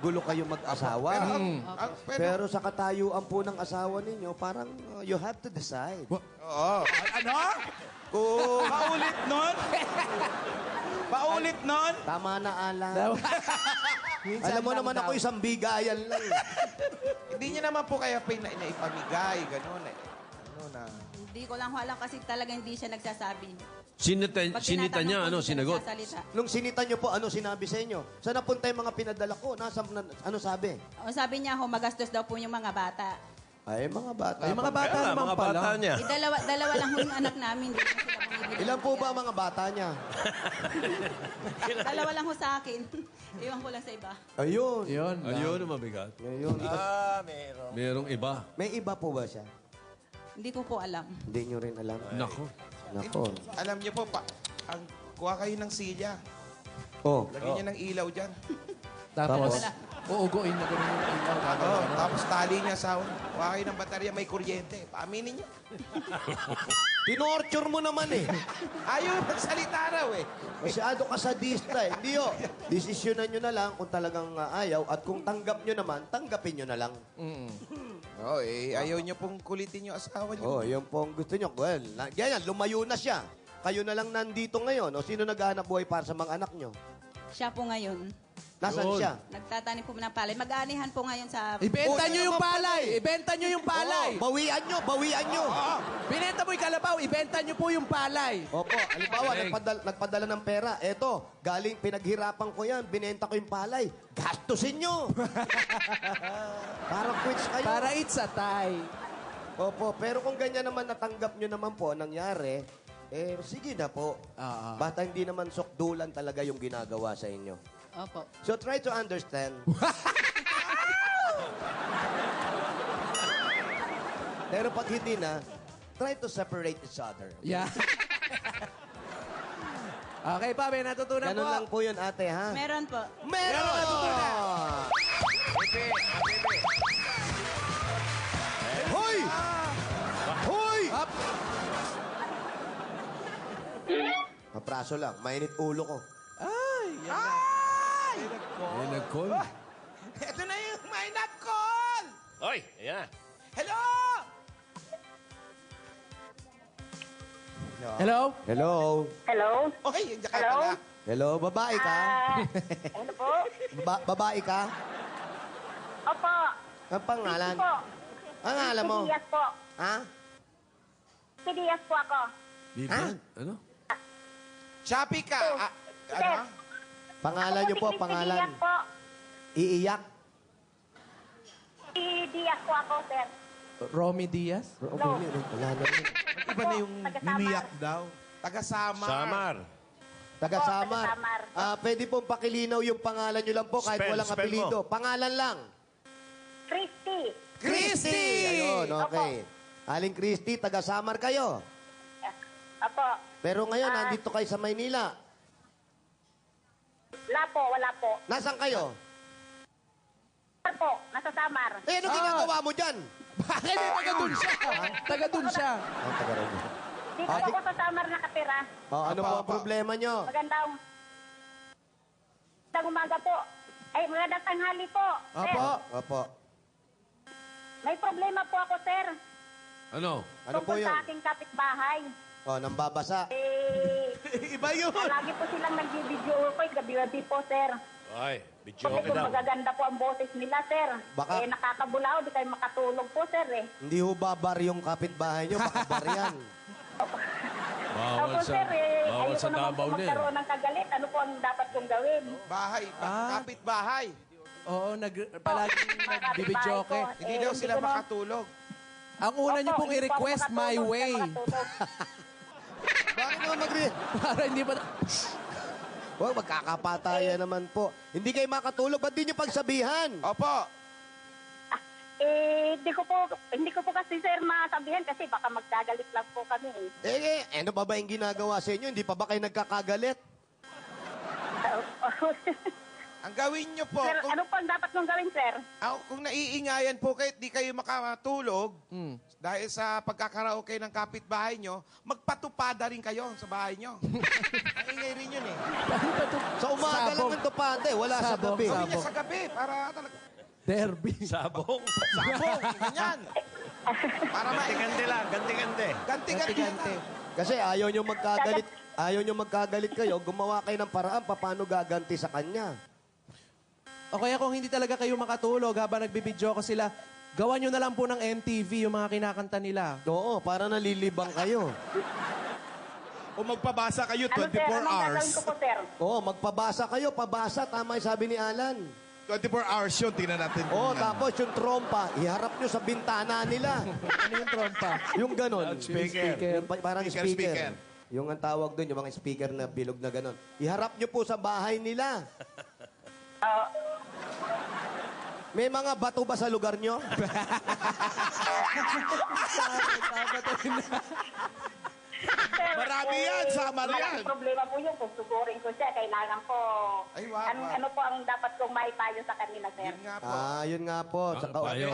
gulo kayo mag-asawa. Pero sa katayuan po ng asawa ninyo, parang you have to decide. Oo. Ano? Paulit nun? Paulit nun? Tama na, Alan. Alam mo naman ako isang bigayan lang. Hindi niya naman po kaya naipamigay, gano'n eh. Ano na... Hindi ko lang ho alam kasi talaga hindi siya nagsasabi. Sinita Pag niya, tinatanong ko, ano, hindi siya sinagot? nagsasalita. Nung sinita nyo po, ano sinabi sa inyo? Saan napunta yung mga pinadala ko? Ano sabi? O, sabi niya ho, magastos daw po yung mga bata. Ay, mga bata. Ay, mga bata Kaya nga, naman mga pala. bata niya. Dalawa lang ho yung anak namin. Hindi na sila bumibili. Ilan po ba ang mga bata niya? Dalawa lang ho sa akin. Iwan ko lang sa iba. Ayun. Yun. Ayun, mabigat. Ayun. Merong iba. May iba po ba siya? Hindi ko po alam. Hindi nyo rin alam. Nako. Nako. Alam niyo po, kuha kayo ng silya. Oh. Lagyan niyo ng ilaw dyan. Tapos, uuguin na ganun yung ilaw. Oo, tapos tali niya sa... Kuha kayo ng baterya, may kuryente. Paaminin niyo. Tinorture mo naman eh. Ayaw magsalita raw eh. Masyado ka sadista eh. Hindi oh. Desisyonan nyo na lang kung talagang ayaw at kung tanggap nyo naman, tanggapin nyo na lang. Oo, ayaw niyo pong kulitin yung asawa niyo. Oh, yun po ang gusto nyo. Well, ganyan, lumayo na siya. Kayo na lang nandito ngayon. O sino naghahanap buhay para sa mga anak nyo? Siya po ngayon. Nasaan siya? Nagtatanim po ng palay. Mag-aanihan po ngayon sa... Ibenta Oh, nyo yun yung naman palay! pala eh. Ibenta nyo yung palay! Oo, bawian nyo, bawian nyo. Binenta mo yung kalabaw, ibenta nyo po yung palay. Opo, halimbawa, nagpadala ng pera. Eto, galing pinaghirapan ko yan, binenta ko yung palay. Gastusin nyo. Parang quits kayo. Para it's a tie. Opo, pero kung ganyan naman natanggap nyo naman po, nangyari, sige na po. Basta hindi naman sokdulan talaga yung ginagawa sa inyo. Opo. So try to understand. Pero pag hindi na, try to separate each other. Yeah. Okay pa, may natutunan Ganun po. lang po yun, ate, ha? Meron po. Meron! Hoy! Hoy! Kaso lang, mainit ulo ko. Ay, yan na. Ay! May nag-call. Ito na yung may nag-call! Oy, ayan. Hello! Hello? Hello? Hello? Okay, hindi ka Hello? pala. Hello, babae ka? Ano po? Babae ka? Opo. Ang pangalan? Po. Ang alam mo? Si Diaz po. Ha? Si Diaz po ako. Biban? Ano? Shopee ka. Ah, Sir. ano? Pangalan niyo po, Si pangalan. Diaz po. Iiyak? Si Diaz po ako, sir. Romy Diaz? Wala na yun. Iba na yung mimiyak daw. Taga-Samar. Samar. Taga-Samar. taga-Samar. Pwede pong pakilinaw yung pangalan niyo lang po kahit Spell, walang spell apelido. mo. Pangalan lang. Christy. Christy! Ayun, okay. Aling Christy, taga-Samar kayo. Opo. Pero ngayon, nandito kayo sa Maynila. Wala po, wala po. Nasaan kayo? Sir po, nasa Samar. Eh, ano ginagawa mo dyan? Bakit? Taga dun siya. Taga dun siya. Ang taga rin. Dito po ako sa Samar nakatira. Oh, ano po ang problema nyo? Magandang umaga po. Ay, magandang tanghali po. Sir, Opo. Opo. may problema po ako, sir. Ano? Ano po Tungkol yun? sa aking kapitbahay. Oh, nang babasa. Iba yun. Lagi po silang nagbibideo ko, gabi-gabi po, sir. Ay, video Kasi ka kung daw. magaganda po ang boses nila, sir. Baka- Nakakabulaw, di kayo makatulog po, sir, eh. Hindi ho babar yung kapitbahay nyo, baka bar yan. Bawal Tapos, sa, sir, bawal ayoko sa naman po Davao na eh. magkaroon ng kagalit. Ano po ang dapat kong gawin? Bahay. Kapit-bahay. Oo, palaging nagbibidyoke. Hindi daw sila makatulog. Ang una niyo pong hindi po ako i-request my makatulog, way. hindi ako makatulog. Bakit naman Para hindi pa... Oh, magkakapatayan naman po. Hindi kayo makatulog, ba't di nyo pagsabihan? Opo. Hindi ko po kasi, sir, masabihan kasi baka magkagalit lang po kami. Ano pa ba yung ginagawa sa inyo? Hindi pa ba kayo nagkakagalit? Ang gawin nyo po, Sir, kung, ano po ang dapat kong gawin, sir? kung naiingayan po kayo at di kayo makatulog, dahil sa pagkakaraoke ng kapitbahay nyo, magpatupada rin kayo sa bahay nyo. Ang ingay rin yun eh. Sa umaga lang Sabog. ng tupade, wala sa Sabog. gabi. Gawin niya sa gabi para talaga... Derby. Sabong. Sabong, ganyan. Para Ganti-ganti lang, ganti-ganti. Ganti-ganti. Kasi ayaw nyo magkagalit kayo, gumawa kayo ng paraan paano gaganti sa kanya. O kaya kung hindi talaga kayo makatulog habang nagbibidyo ko sila, gawan nyo na lang po ng MTV yung mga kinakanta nila. Oo, para nalilibang kayo. O magpabasa kayo Ano, 24 sir? Anong hours. gagawin ko po, sir? Oo, magpabasa kayo, pabasa, tama yung sabi ni Alan. 24 hours yun, tingnan natin. Oo, kung ano. tapos yung trompa, iharap nyo sa bintana nila. Ano yung trompa? Yung ganon. Speaker. Yung parang Speaker, speaker. speaker. Yung ang tawag doon, yung mga speaker na bilog na ganon. Iharap nyo po sa bahay nila. May mga bato ba sa lugar nyo? Sir, Marami yan, Samar yan. malaking problema po yun. Kung sugurin ko siya, kailangan ko... Ay, wag, wag. Ano po ang dapat kong maipayo sa kanila, sir? Yun nga po. Yun nga po. Sa payo.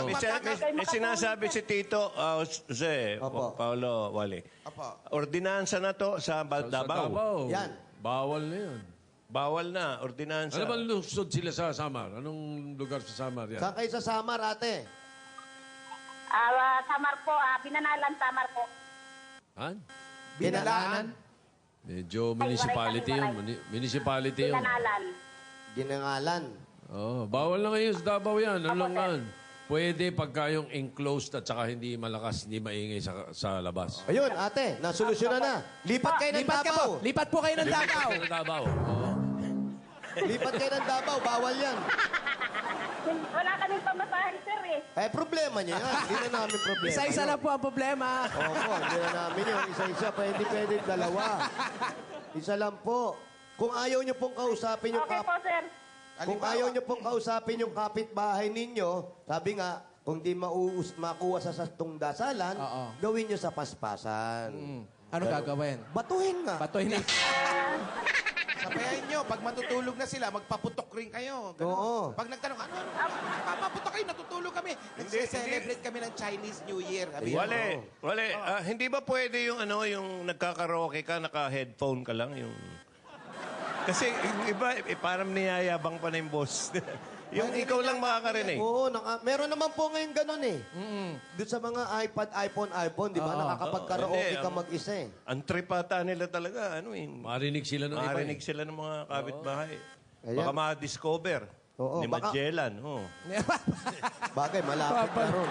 May sinasabi si Tito, Jose, Opo. Paolo, Wally. Opo. Ordinansa na to sa Sa Davao. Davao. Yan. Bawal na yun. Bawal na, ordinansa. Ano ba lusod sila sa Samar? Anong lugar sa Samar yan? Saan kayo sa Samar, ate? Samar po, Binanalan, Samar po. Han? Binalaan. Medyo municipality yun. Municipality yun. Binanalan. Ginangalan. Oh, bawal na ngayon sa Davao yan. Ano lang yan? Pwede pagka yung enclosed at saka hindi malakas, hindi maingay sa labas. Ayun, ate, nasolusyonan na. Lipat kayo ng Lipat ka po. Davao. Lipat po kayo ng Davao. Sa Davao. Oo. Lipat kayo ng Davao. Bawal yan. Wala kaming pamasahe, sir, eh. Problema niya yan. Hindi na namin problema. Isa-isa yun. lang po ang problema. Opo, hindi na namin yun. Isa-isa, pwede dalawa. Isa lang po. Kung ayaw nyo pong kausapin yung Okay po, sir. kung ayaw nyo pong kausapin yung kapitbahay ninyo, sabi nga, kung di makuha sa sastong dasalan, Oo. gawin nyo sa paspasan. Ano gagawin? Batuhin nga. Patuhin na. Sabayan nyo, pag matutulog na sila, magpaputok rin kayo. Ganun. Oo. Pag nagtanong, ano, papaputok kayo, natutulog kami. Nagse-celebrate kami ng Chinese New Year. Sabi, Wale, hindi ba pwede yung yung nagkakaraoke ka, naka-headphone ka lang, yung Kasi yung iba, parang niyayabang pa na yung boss. Yung ikaw lang makakarinig. Oo, meron naman po ngayon ganun eh. Doon sa mga iPad, iPhone, di ba? Nakakapag-karaoke hindi, ka mag-isa eh. Ang tripata nila talaga, ano eh. Marinig sila ng iba. Marinig sila ng mga kapitbahay. Ayan. Baka ma-discover. Oo, Ni baka- Magellan. Oh. Bagay, malapit na ron.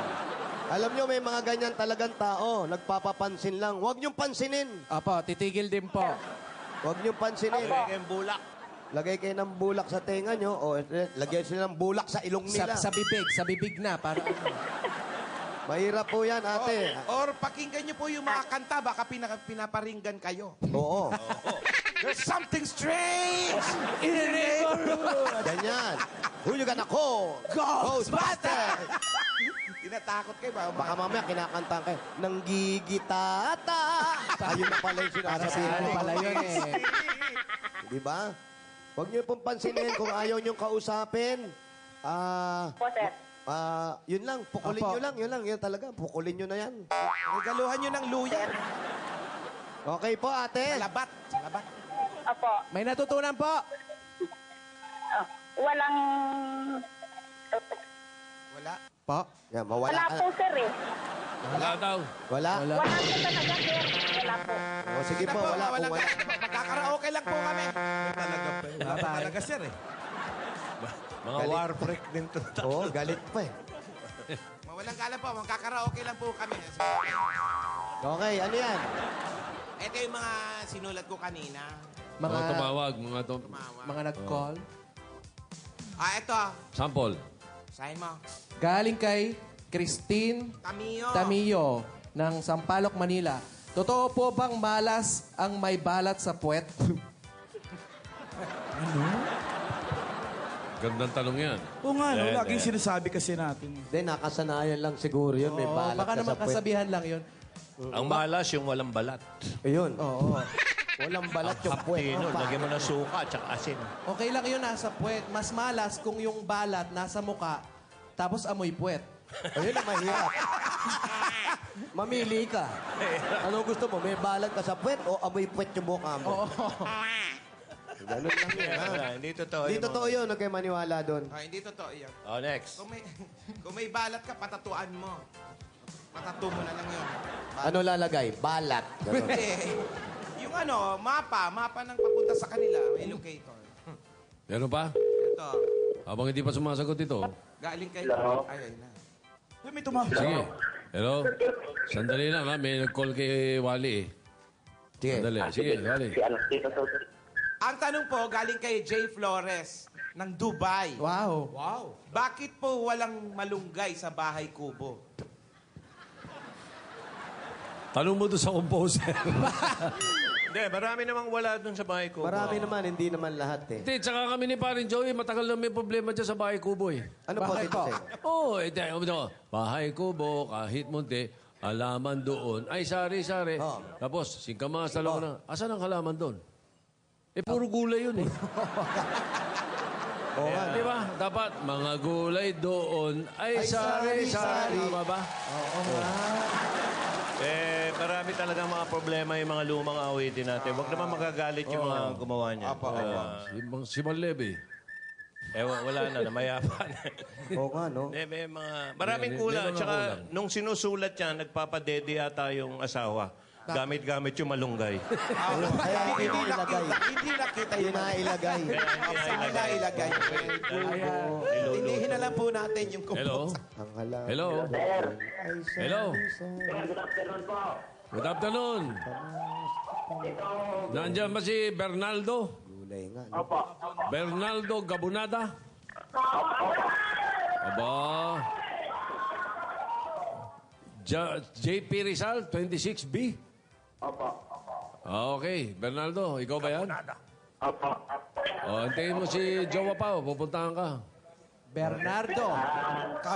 Alam nyo, may mga ganyan talagang tao. Nagpapapansin lang. Huwag niyong pansinin. Apo, titigil din po. Huwag niyong pansinin. Lagay kayong bulak. Lagay kayo ng bulak sa tenga nyo o lagyan sila ng bulak sa ilong nila. Sa bibig na. Para Mahirap po yan, ate. Or pakinggan niyo po yung mga kanta, baka pinaparinggan kayo. Oo. There's something strange in the neighborhood. Ganyan. Who you gonna call? Ghostbusters! Tinatakot kayo ba? Baka mamaya kinakanta kayo. Nanggigitata. Ayun na pala yung para sa sinasabi. ano pala yun eh. Di ba? Huwag niyo pong pansinin kung ayaw niyong kausapin. Po, sir. Yun lang. Pukulin Opo. niyo lang. Yun lang. Yun talaga. Pukulin niyo na yan. Regaluhan niyo ng luya. Okay po, ate. Salabat. Salabat. Opo. May natutunan po. Walang... Wala. Po. Yan, mawala Wala ka. po, sir eh. Wala daw. Wala? Wala. Wala po talaga, sir. Wala po. O, sige po. Wala. Kung wala. Magkakaraoke lang po kami. Talaga pa. Wala pa talaga, sir eh. Mga war break din to. Oo, galit pa eh. Mawalang gala po. Magkakaraoke lang po kami. Okay, ano yan? Ito yung mga sinulat ko kanina. Mga tumawag, mga Mga nag-call. Ito. sample. Sahin mo. Galing kay Christine Tamiyo. Tamillo ng Sampaloc, Manila. Totoo po bang malas ang may balat sa puwet? Gandang tanong yan. Oo nga, no? Hindi. Laging sinasabi kasi natin. Hindi, nakasanayan lang siguro yun. May Oo, balat baka ka naman sa puwet. kasabihan lang yun. Ang malas yung walang balat. Ayun. Oo. Walang balat yung puwet. Tino, lagyan mo ng suka at saka asin. Okay lang yun nasa puwet. Mas malas kung yung balat nasa muka, tapos amoy puwet. Ayun ang mahirap. Mamili ka. Ano gusto mo? May balat ka sa puwet o amoy puwet yung mukha mo? Ganun lang yun, ha? Wala, hindi totoo. Hindi yung totoo yun. Huwag kayo maniwala doon. Hindi totoo yan. mga- Oh, next. Kung may balat ka, patatuan mo. Patatu mo na lang yun. Ano lalagay? Balat. Ganun. Yung mapa ng papunta sa kanila, may locator. Meron pa? Ito, Habang hindi pa sumasagot ito. galing kay... Ayun na. Uy, may tumawag. Sige. Hello? Sandali lang ha. May nag-call kay Wally eh. Sige. Sandali. Sige, Wally. Ang tanong po, galing kay Jay Flores ng Dubai. Wow. Wow. Bakit po walang malunggay sa bahay kubo? Tanong mo doon sa composer. Hindi, marami namang wala dun sa bahay ko. Marami naman, hindi naman lahat eh. Hindi, tsaka kami ni Parin Joey, matagal na may problema dyan sa bahay kubo eh. Ano po, Bakit Tito po? Sen? Oo, bahay kubo, kahit munti, halaman doon. Ay, sari-sari. Oh. Tapos, singkamas, talaga na. Asan ang halaman doon? Eh, puro gulay yun eh. Oo nga. Di ba? Dapat, mga gulay doon ay sari-sari. sari-sari. Tama ba? Marami talaga mga problema yung mga lumang awitin natin. Huwag naman magagalit yung mga gumawa niya. Si Manleve. Wala na, namayapan. Oo nga, no? May mga, maraming kulang. May mga Tsaka, kulang. nung sinusulat yan, nagpapadede yata yung asawa. Gamit-gamit yung malunggay. Kaya hindi na ilagay. Hindi nakita Hindi yung na ilagay. Hindi na ilagay. Tindihin na lang po natin yung Hello? Ang halaman. Hello? Ay, Hello? sari-sari. Good afternoon. Nandiyan ba si Bernaldo? Gulay nga, no? Bernaldo Gabunada? Aba. JP Rizal, 26B? Okay. Bernaldo, ikaw ba yan? Opo. Antayin mo si Jowa Pao. Pupuntahan ka. Bernardo.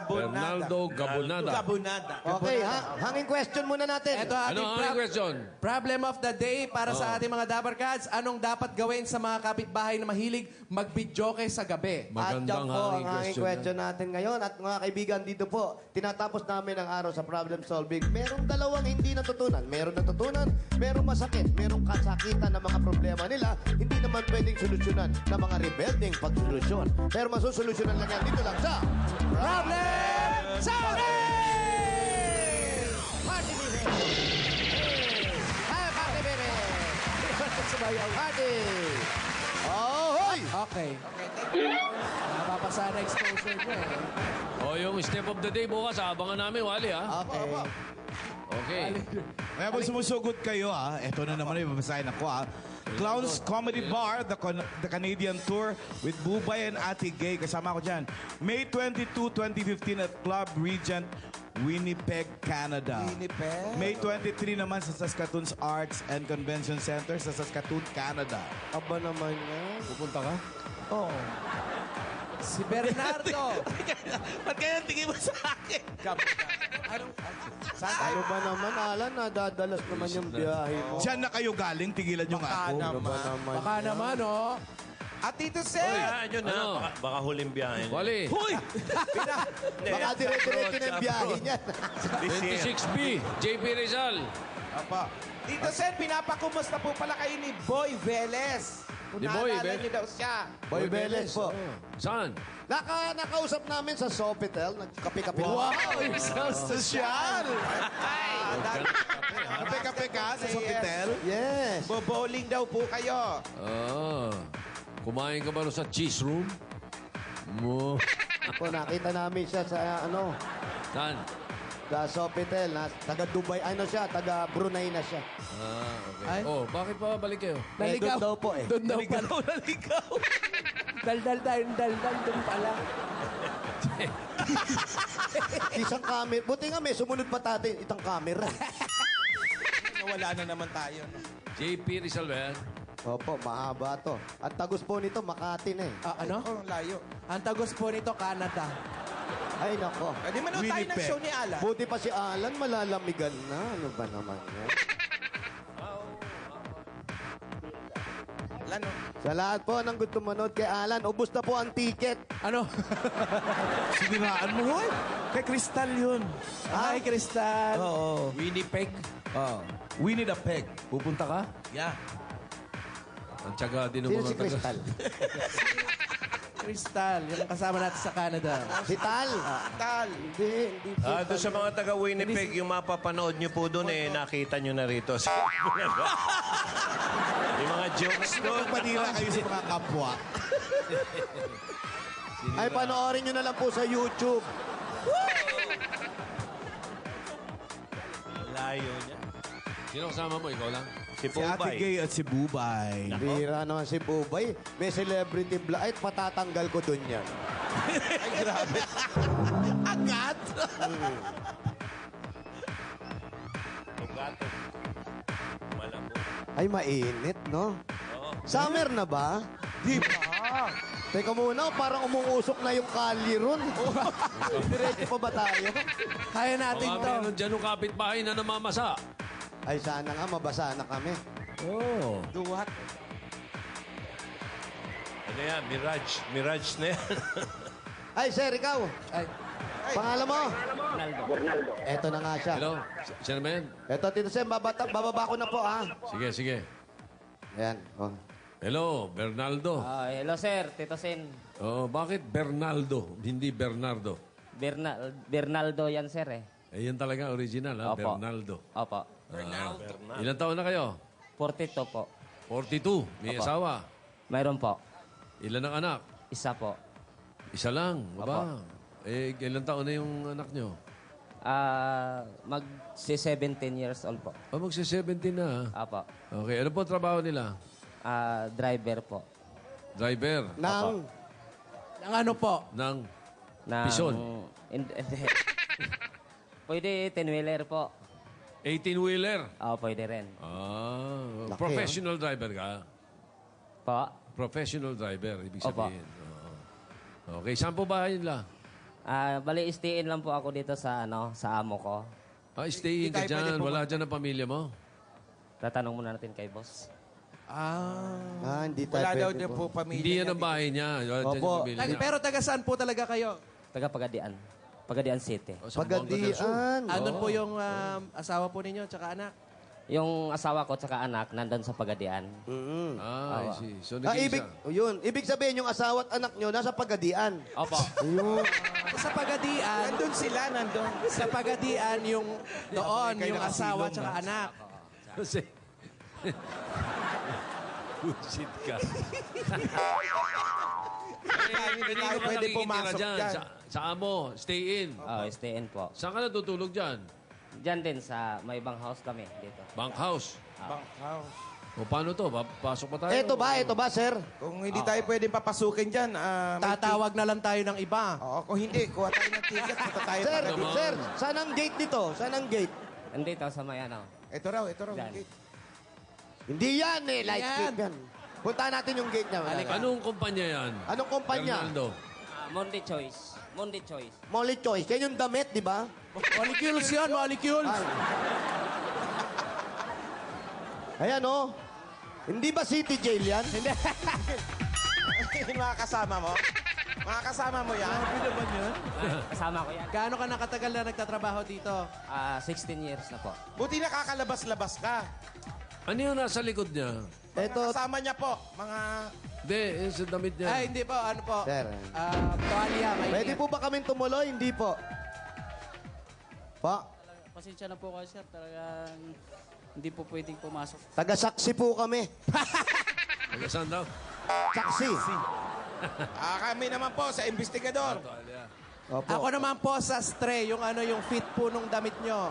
Bernaldo Gabonada. Gabonada. Okay, hanging question muna natin. Ito ang Ano ang question? problem of the day para sa ating mga Dabar Cats. Anong dapat gawin sa mga kapitbahay na mahilig magbidyoke sa gabi? At yan Magandang po ang hanging hanging question natin ngayon. At mga kaibigan, dito po, tinatapos namin ang araw sa problem solving. Merong dalawang hindi natutunan. Merong natutunan, merong masakit, merong kasakitan ng mga problema nila. Hindi naman pwedeng solusyonan ng mga rebelding pagsolusyon. Pero masusolusyonan lang yan dito lang sa Problem Solving! Party Baby! Hi, Party Baby! Party! Ahoy! Okay. Napapasa na exposure niya eh. O yung step of the day bukas, abangan namin, Wally, ha? Okay. Okay. Kaya pag sumusugot kayo, eto na naman yung babasahin ako, Clowns Comedy Bar, the Canadian Tour with Bubay and Ate Gay. Kasama ko dyan. May 22, 2015 at Club Regent, Winnipeg, Canada. Winnipeg? May 23 naman sa Saskatoon's Arts and Convention Center sa Saskatoon, Canada. Aba naman yan. Pupunta ka? Oo. Si Bernardo. Ba't kaya tingin mo sa akin? Ano ba naman, Alan? Nadadalas naman yung biyahe mo. Diyan na kayo galing, tigilan nyo nga ako. Ano ba naman? Baka naman, oh. At Tito Sen, Yun na, Ano? baka huling biyahe. Wally, Huy! Baka dire-diretso na yung biyahe niyan. This year. 26B, JP Rizal. Tito Sen, pinapakumusta po pala kayo ni Boy Velez. Kung Ni Boy naalala Velez? niyo daw siya. Boy Beles po. Saan? Nakausap namin sa Sofitel. Nagkape-kape. Wow! Isang sosyal! Kape-kape ka sa Sofitel? Yes. Bowling daw po kayo. Kumain ka ba rin sa cheese room? Mo. Po, nakita namin siya sa Saan? sa Sofitel. Taga Dubai. Ano siya? Taga Brunei na siya. Okay. Ay. Oh, bakit pa balik kayo? Naligaw. doon daw po eh. Doon daw pala. Naligaw! Daldal tayo, daldal doon pala. Isang camera. Buti nga may sumunod pa tatin itang camera. Nawala na naman tayo. No? JP Rizal ba yan? Opo, mahaba to. At tagus po nito, Makati na eh. Ano? Oh, layo. Ang tagos po nito, Canada. Ay, nako. Pwede manood tayo ng Winnipeg. show ni Alan. Buti pa si Alan, malalamigan na. Ano ba naman yan? Alan, no? Sa lahat po ng gusto manood kay Alan, ubus na po ang ticket. Ano? Siniraan mo, hoy! Kay Crystal yun. Ay, Kristal. Oo. Winnipeg. Winnie the Peg. Pupunta ka? Yeah. Ang tiyaga din ng Sino mga si Crystal? Kristal, yung kasama natin sa Canada. Si Tal. Tal. Hindi Doon sa mga taga Winnipeg, yung mapapanood nyo po doon, nakita nyo na rito. Yung mga jokes doon. Magpanira kayo sa mga kapwa. Ay, panoorin nyo na lang po sa YouTube. Layo niya. Sino kasama mo? Ikaw lang? Si Si Ate Pubay. Gay at si Bubay. Bira naman si Bubay. May celebrity blight, patatanggal ko dun yan. Ay, grabe. Agad! Tugato. Malambot. Ay, mainit, no? Summer na ba? Di ba? Teka muna, parang umuusok na yung kali ron. Diretso pa ba tayo? Kaya natin Baka to. meron dyan yung kapitbahay na namamasa. Ay, sana nga, mabasa na kami. Oh. Duwat. Ano yan? Mirage. Mirage na yan. Ay, sir, ikaw. Ay, Pangalan mo? Bernaldo. Eto na nga siya. Hello? Siya na ba yan? Eto, Tito Sem, bababa ko na po, ha? Sige, sige. Ayan. Oh. Hello, Bernaldo. Hello sir, Tito Sen. Oh, bakit Bernaldo, hindi Bernardo? Bernaldo yan sir eh. Eh, yan talaga original, ha? Opo. Bernaldo. Opo. Ilan taon na kayo? 42 po. 42. May Opo. asawa. Mayroon po. Ilan ang anak? Isa po. Isa lang. Aba. Eh, ilan taon na yung anak nyo? Mag-17 years old po. Oh, magsi-17 na, ha? Apo. Okay. Ano po ang trabaho nila? Driver po. Driver. Nang, ng ano po? Ng Ng... Pison. Hindi. Pwede 10-wheeler po. 18-wheeler. Pwede rin. Laki, Professional driver ka? Po. Professional driver, ibig Opo. sabihin. Okay, saan po bahay nila? Bali, stay-in lang po ako dito sa, sa amo ko. Stay in ka dyan. Wala dyan ang pamilya mo? Tatanong muna natin kay boss. Hindi tayo Wala daw pwede niya po pamilya. Hindi yan ang bahay niya. Wala dyan Opo. yung pamilya niya. Pero taga saan po talaga kayo? Taga Pagadian. Pagadian City. Sa Buanga del Sur. Pagadian. Andun po yung asawa po ninyo tsaka anak. Yung asawa ko tsaka anak, nandun sa Pagadian. I see. So, Ibig sabihin yung asawa at anak nyo nasa Pagadian. Opo. Sa Pagadian, Nandun sila, nandun. sa Pagadian yung doon, yung asawa tsaka anak. Kasi... Bullshit ka. Hindi tayo pwede pumasok dyan. Sa amo, stay in. Stay-in po. Saan ka natutulog dyan? Diyan din sa may ibang house kami dito. Bank house. Bankhouse. O paano to? Pasok pa tayo? Ito ba, sir? Kung hindi tayo pwedeng papasukin dyan, Tatawag na lang tayo ng iba. Oo, kung hindi, kuha tayo ng ticket. Punta tayo Sir, pa. sir, saan ang gate dito? Saan ang gate? Andito sa may Ito raw. Diyan. Gate. Hindi yan light Yan. gate yan. Puntahan natin yung gate niya. Anong kumpanya yan? Anong kumpanya? Fernando. Monday Choice. Monday Choice. Molly Choice. Yan yung damit, di ba? Molecules yun, molecules. Ayan, oh. Hindi ba city jail yan? Hindi. Mga kasama mo? Mga kasama mo yan? Kasama ko yan. Gaano ka nakatagal na nagtatrabaho dito? 16 years na po. Buti nakakalabas-labas ka. Ano yung nasa likod niya? Ito, Kasama niya po, mga... Hindi, yung sa damit niya. Ay, hindi po. Ano po? Sir. Tuwalya. Pwede po ba kaming tumuloy? Hindi po. Pa, Pasensya na po kayo, sir. Talagang hindi po pwedeng pumasok. taga-saksi po kami. Saan daw? Saksi. kami naman po sa investigador. Opo. Ako naman po sa stray, yung yung fit po nung damit nyo.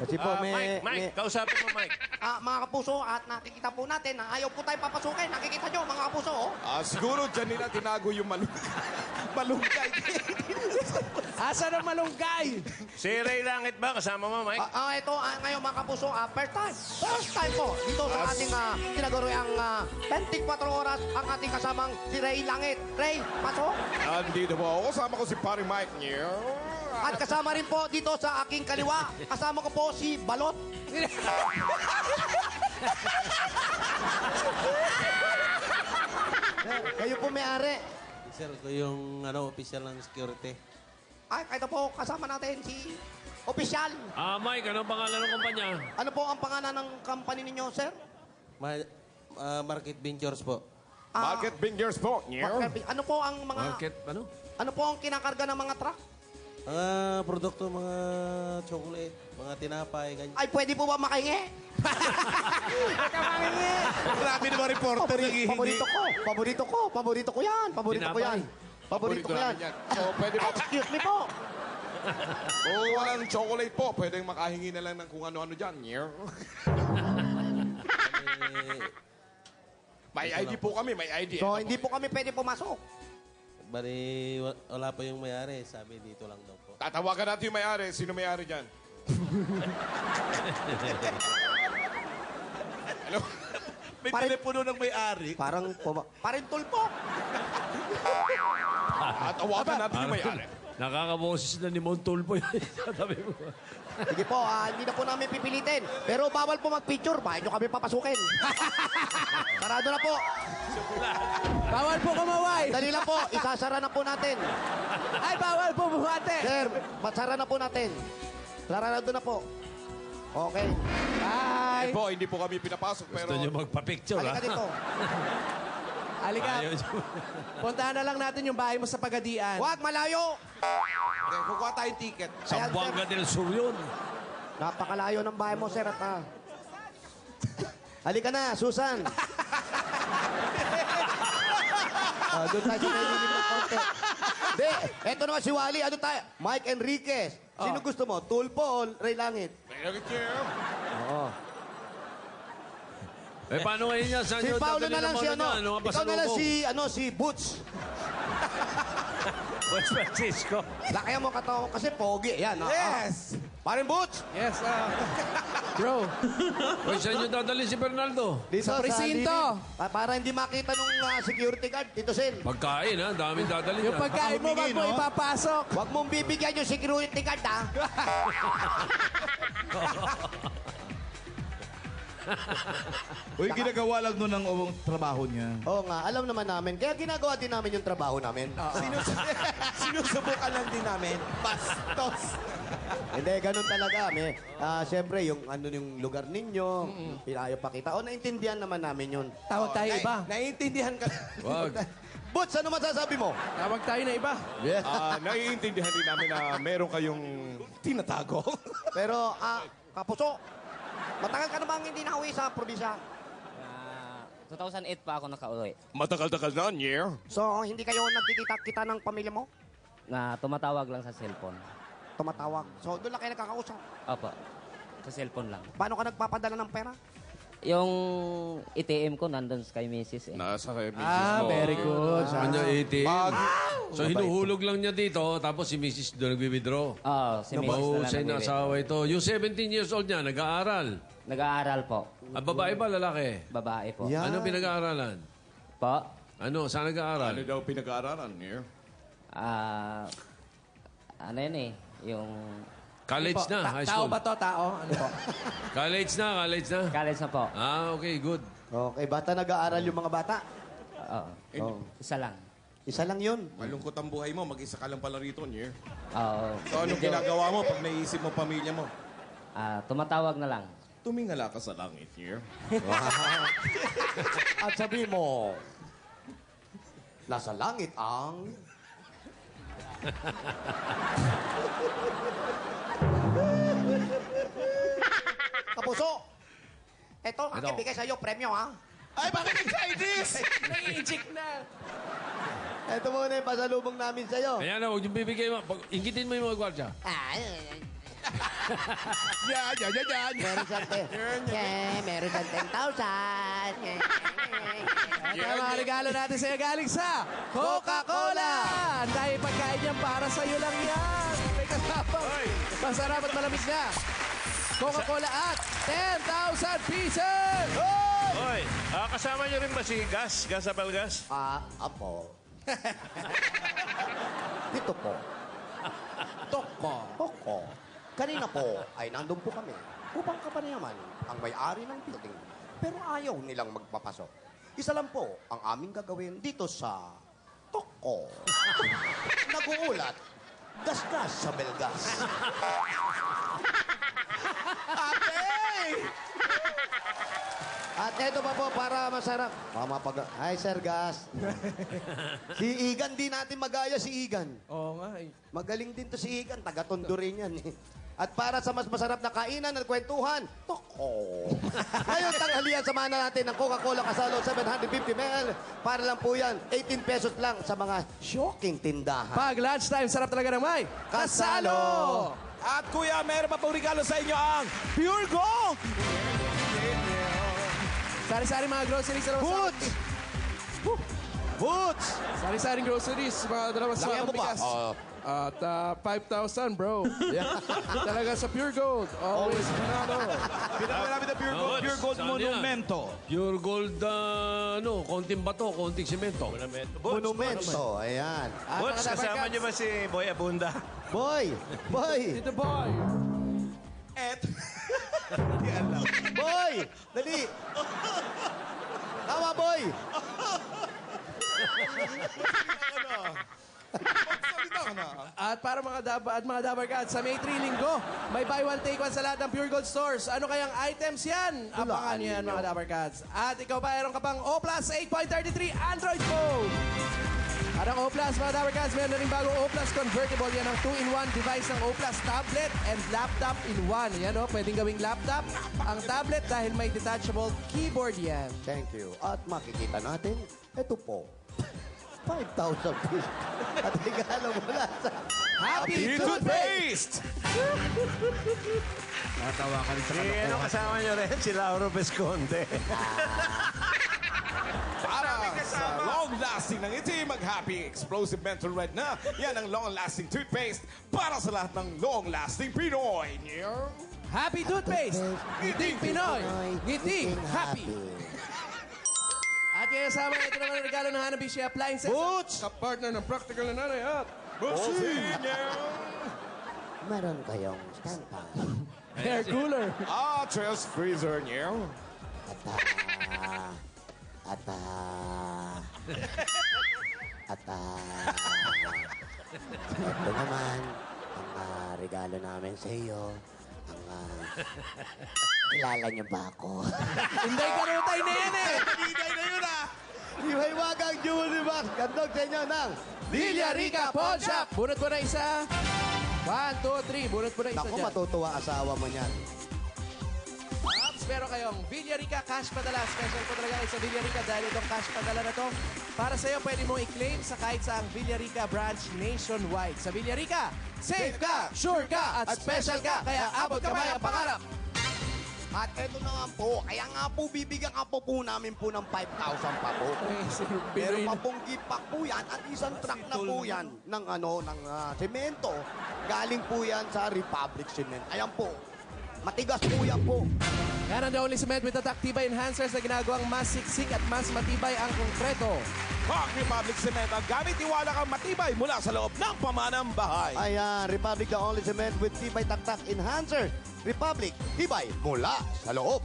Kasi po Mike, kausapin mo, Mike. mga kapuso, at nakikita po natin na ayaw po tayo papasukin. Nakikita nyo, mga kapuso, oh. Siguro dyan nila tinago yung malunggay. Asa ng malunggay? Si Ray Langit ba? Kasama mo, Mike? Ito, ngayon mga kapuso, first time po dito sa ating tinaguriang 24 oras ang ating kasamang si Ray Langit. Ray, pasok. Andito po ako. Kasama ko si Paring Mike niyo. At kasama rin po dito sa aking kaliwa, kasama ko po si Balot. Kayo po may-ari. Sir, ko yung official ng security. Ay, kahit po kasama natin si Opisyal. Mike, anong pangalan ng kumpanya? Ano po ang pangalan ng company ninyo, sir? Market Ventures po. Market Bingers po. Ano po ang mga... Market, ano? Ano po ang kinakarga ng mga truck? Mga produkto, mga chocolate, mga tinapay, ganyan. Ay, pwede po ba makahingi? Makahingi! Grabe naman reporter yung hihingi. Paborito ko yan. Paborito ko yan. So, pwede ba? Excuse me po. Kung walang chocolate po, pwedeng makahingi na lang ng kung ano-ano dyan. May ID po kami, may ID. So, hindi po kami pwede pumasok. Bali, wala pa yung may-ari. Sabi dito lang daw po. Tatawagan natin yung may-ari. Sino may-ari dyan? Ano? May telepono ng may-ari. Parang tulpo. Tawagan natin yung may-ari. Nakakaboses na ni Montulpo yan. Sabi mo. Sige po, hindi na po namin pipilitin. Pero bawal po mag-picture. Bakit nyo kami papasukin? Sarado na po. Bawal po kumaway. Dali lang po, isasara na po natin. Ay, bawal po bumate. Sir, masara na po natin. Sarado na po. Okay. Bye. Po, hindi po kami pinapasok, pero... Gusto nyo magpa-picture, ha? Halika dito. Halika. Puntahan na lang natin yung bahay mo sa Pagadian. Huwag, malayo. Okay, kukuha tayong ticket. Sa Buanga del Sur yun. Napakalayo ng bahay mo, sir. At, halika na, Susan. Doon tayo sa may ng konti. Hindi, eto naman si Wally. Ano tayo? Mike Enriquez. Sino gusto mo? Tulpo o Ray Langit? Oo. Paano ngayon yan? Saan Si nyo Paolo dadalhin na lang ang si mga ganyan? Mga Ikaw na lang pasalubong? si Butch. West Francisco. Laki mo katawan kasi pogi. Yan. Yes! Parin Butch! Yes, bro. Uy, saan nyo dadalhin si Bernardo? Dito Sa presinto. lilim. Para hindi makita nung security guard, Tito Sen. Pagkain, ha? Daming dadalhin. Yung pagkain mo, wag mo ipapasok. Huwag mong bibigyan yung security guard, ha? Uy, ginagawa lang nun ang trabaho niya. Oo nga, alam naman namin. Kaya ginagawa din namin yung trabaho namin. Sinusubukan lang din namin. Bastos! Hindi, ganun talaga. Siyempre, yung lugar ninyo, pinayo pakita. O, naintindihan naman namin yun. Tawag tayo iba. Naiintindihan ka. Wag. Butch, ano masasabi mo? Tawag tayo na iba. Naiintindihan din namin na meron kayong tinatago. Pero, Kapuso, matagal ka na bang hindi nakauwi sa probinsya? 2008 pa ako nakauwi. Matagal-tagal na, year. So, hindi kayo nagkikita-kita ng pamilya mo? Na tumatawag lang sa cellphone. Tumatawag. So, doon lang kayo nagkakausap. Opo. Sa cellphone lang. Paano ka nagpapadala ng pera? Yung ATM ko nandun kay Mrs. eh. Nasa kay Mrs. mo. Very good. Sa kanya ATM. So hinuhulog lang niya dito, tapos si Mrs. doon nagwi-withdraw. Oo, si Mrs. na lang Mahusay na nagwi-withdraw. asawa ito. Yung 17 years old niya, nag-aaral. Nag-aaral po. Babae ba, lalaki? Babae po. Yeah. Ano pinag-aaralan? Po? Ano? Saan nag-aaral? Ano daw pinag-aaralan, year? Ano yun eh? Yung College na, high Tao school. ba to? Tao? Ano po? College na. college na po. Okay, good. Okay, bata nag-aaral yung mga bata. Oo. Isa lang. Isa lang yun. Malungkot ang buhay mo, mag-isa ka lang pala rito, year. Oo. So, anong ginagawa mo pag naisip mo pamilya mo? Tumatawag na lang. Tumingala ka sa langit, year. At sabi mo, nasa langit ang... Kapuso, eto ang Ito. ibigay sa'yo, premyo, ha? Ay, bakit excited? Nai-inject na. Ito muna yung pasalubong namin sa'yo. Ayan na, huwag yung bibigay mo. Inggitin mo yung mga gwardya. Yan. Meron siyang meron siyang 10,000. Ito ang mga regalo natin sa'yo galing sa Coca-Cola. Ang dahil pagkain yan para sa'yo lang yan. May kasapang masarap at malamig na. Coca-Cola at 10,000 pieces! Hoy, kasama niyo rin ba si Gas? Gas Apelgas? Apo. Dito po. Toko. Kanina po ay nandun po kami upang kapanayaman ang may-ari ng building. Pero ayaw nilang magpapasok. Isa lang po ang aming gagawin dito sa Toko. Nag-uulat, gas-gas sa belgas. At eto pa po, para masarap. Hi, Sir Gas. Si Igan, di natin magaya si Igan. Oo nga eh. Magaling din to si Igan, taga-Tondo rin yan eh. At para sa mas masarap na kainan at kwentuhan, Toko. Ngayon, tanghalian, samahan na natin ng Coca-Cola Kasalo 750 ml. Para lang po yan, 18 pesos lang sa mga shocking tindahan. Pag lunchtime, sarap talaga ng may Kasalo! At kuya, meron pa pong regalo sa inyo ang Pure Gold! Sari-sari mga groceries sa Boots! Boots! Sari-saring groceries, mga dalawang Lagyan mo pa. At 5,000, bro. Talaga sa Pure Gold. Always panalo. Pinakamalapit na Pure Gold, Pure Gold Saan yan? Monumento. Pure gold, konting bato, konting simento. Monumento, ayan. Butch, kasama niyo ba si Boy Abunda? Boy! Ito boy. Boy! Dali! Tama, boy! At para mga Dabar Cats, sa May 3 linggo, may buy one take one sa lahat ng Pure Gold stores. Ano kayang items yan? Abangan nyo yan, mga Dabar Cats. At ikaw pa, meron ka pang O Plus 8.33 Android phone. At ang O Plus, mga Dabar Cats, meron na rin bagong O Plus Convertible. Yan ang 2-in-1 device ng O Plus tablet and laptop in one. Yan o, pwedeng gawing laptop ang tablet dahil may detachable keyboard yan. Thank you. At makikita natin, ito po, 5,000 pesos. At regalo mula sa Happy Toothpaste! Natawa ka rin sa Ano kasama niyo rin? Si Lauro Pesconde. Para sa long long-lasting ng ngiti, mag-happy explosive mental red na. Yan ang long-lasting toothpaste para sa lahat ng long-lasting Pinoy. Happy toothpaste! Ngiting Pinoy! Ngiting happy! At kaya kasama ito naman ang regalo ng Hanabishi Appliances. Boots! Ka-partner ng Practical na Nanay at Meron kayong stand fan. Hair cooler. Chest freezer niyo. Ito naman, ang regalo namin sa iyo. Kilala niyo ba ako? Hindi ka rutay na yan eh. Hinay na yun Iwaiwagang jewelry box. Gandog sa inyo ng Villarica Pawn Shop. Bunot mo na isa. 1, 2, 3. Bunot mo na isa Naku, dyan. matutuwa asawa mo niyan. Pops, meron kayong Villarica Cash Padala. Special po talaga sa Villarica dahil itong cash padala na to. Para sa'yo, pwede mong i-claim sa kahit saang Villarica branch nationwide. Sa Villarica, safe ka, sure ka, at special ka. Kaya abot kamay ang pangarap. At eto na nga po, kaya nga po bibigyan ka po namin po ng 5,000 pa po. Meron pa pong gift pack po yan at isang truck na po yan ng semento. Galing po yan sa Republic Cement. Ayan po, matigas po yan po. Yan ang the only cement with attack tibay enhancers na ginagawang mas siksik at mas matibay ang konkreto. Pag Republic Cement, ang gamit tiwala kang matibay mula sa loob ng pamanang bahay. Ayan, Republic the only cement with tibay taktak enhancer. Republic, tibay mula sa loob.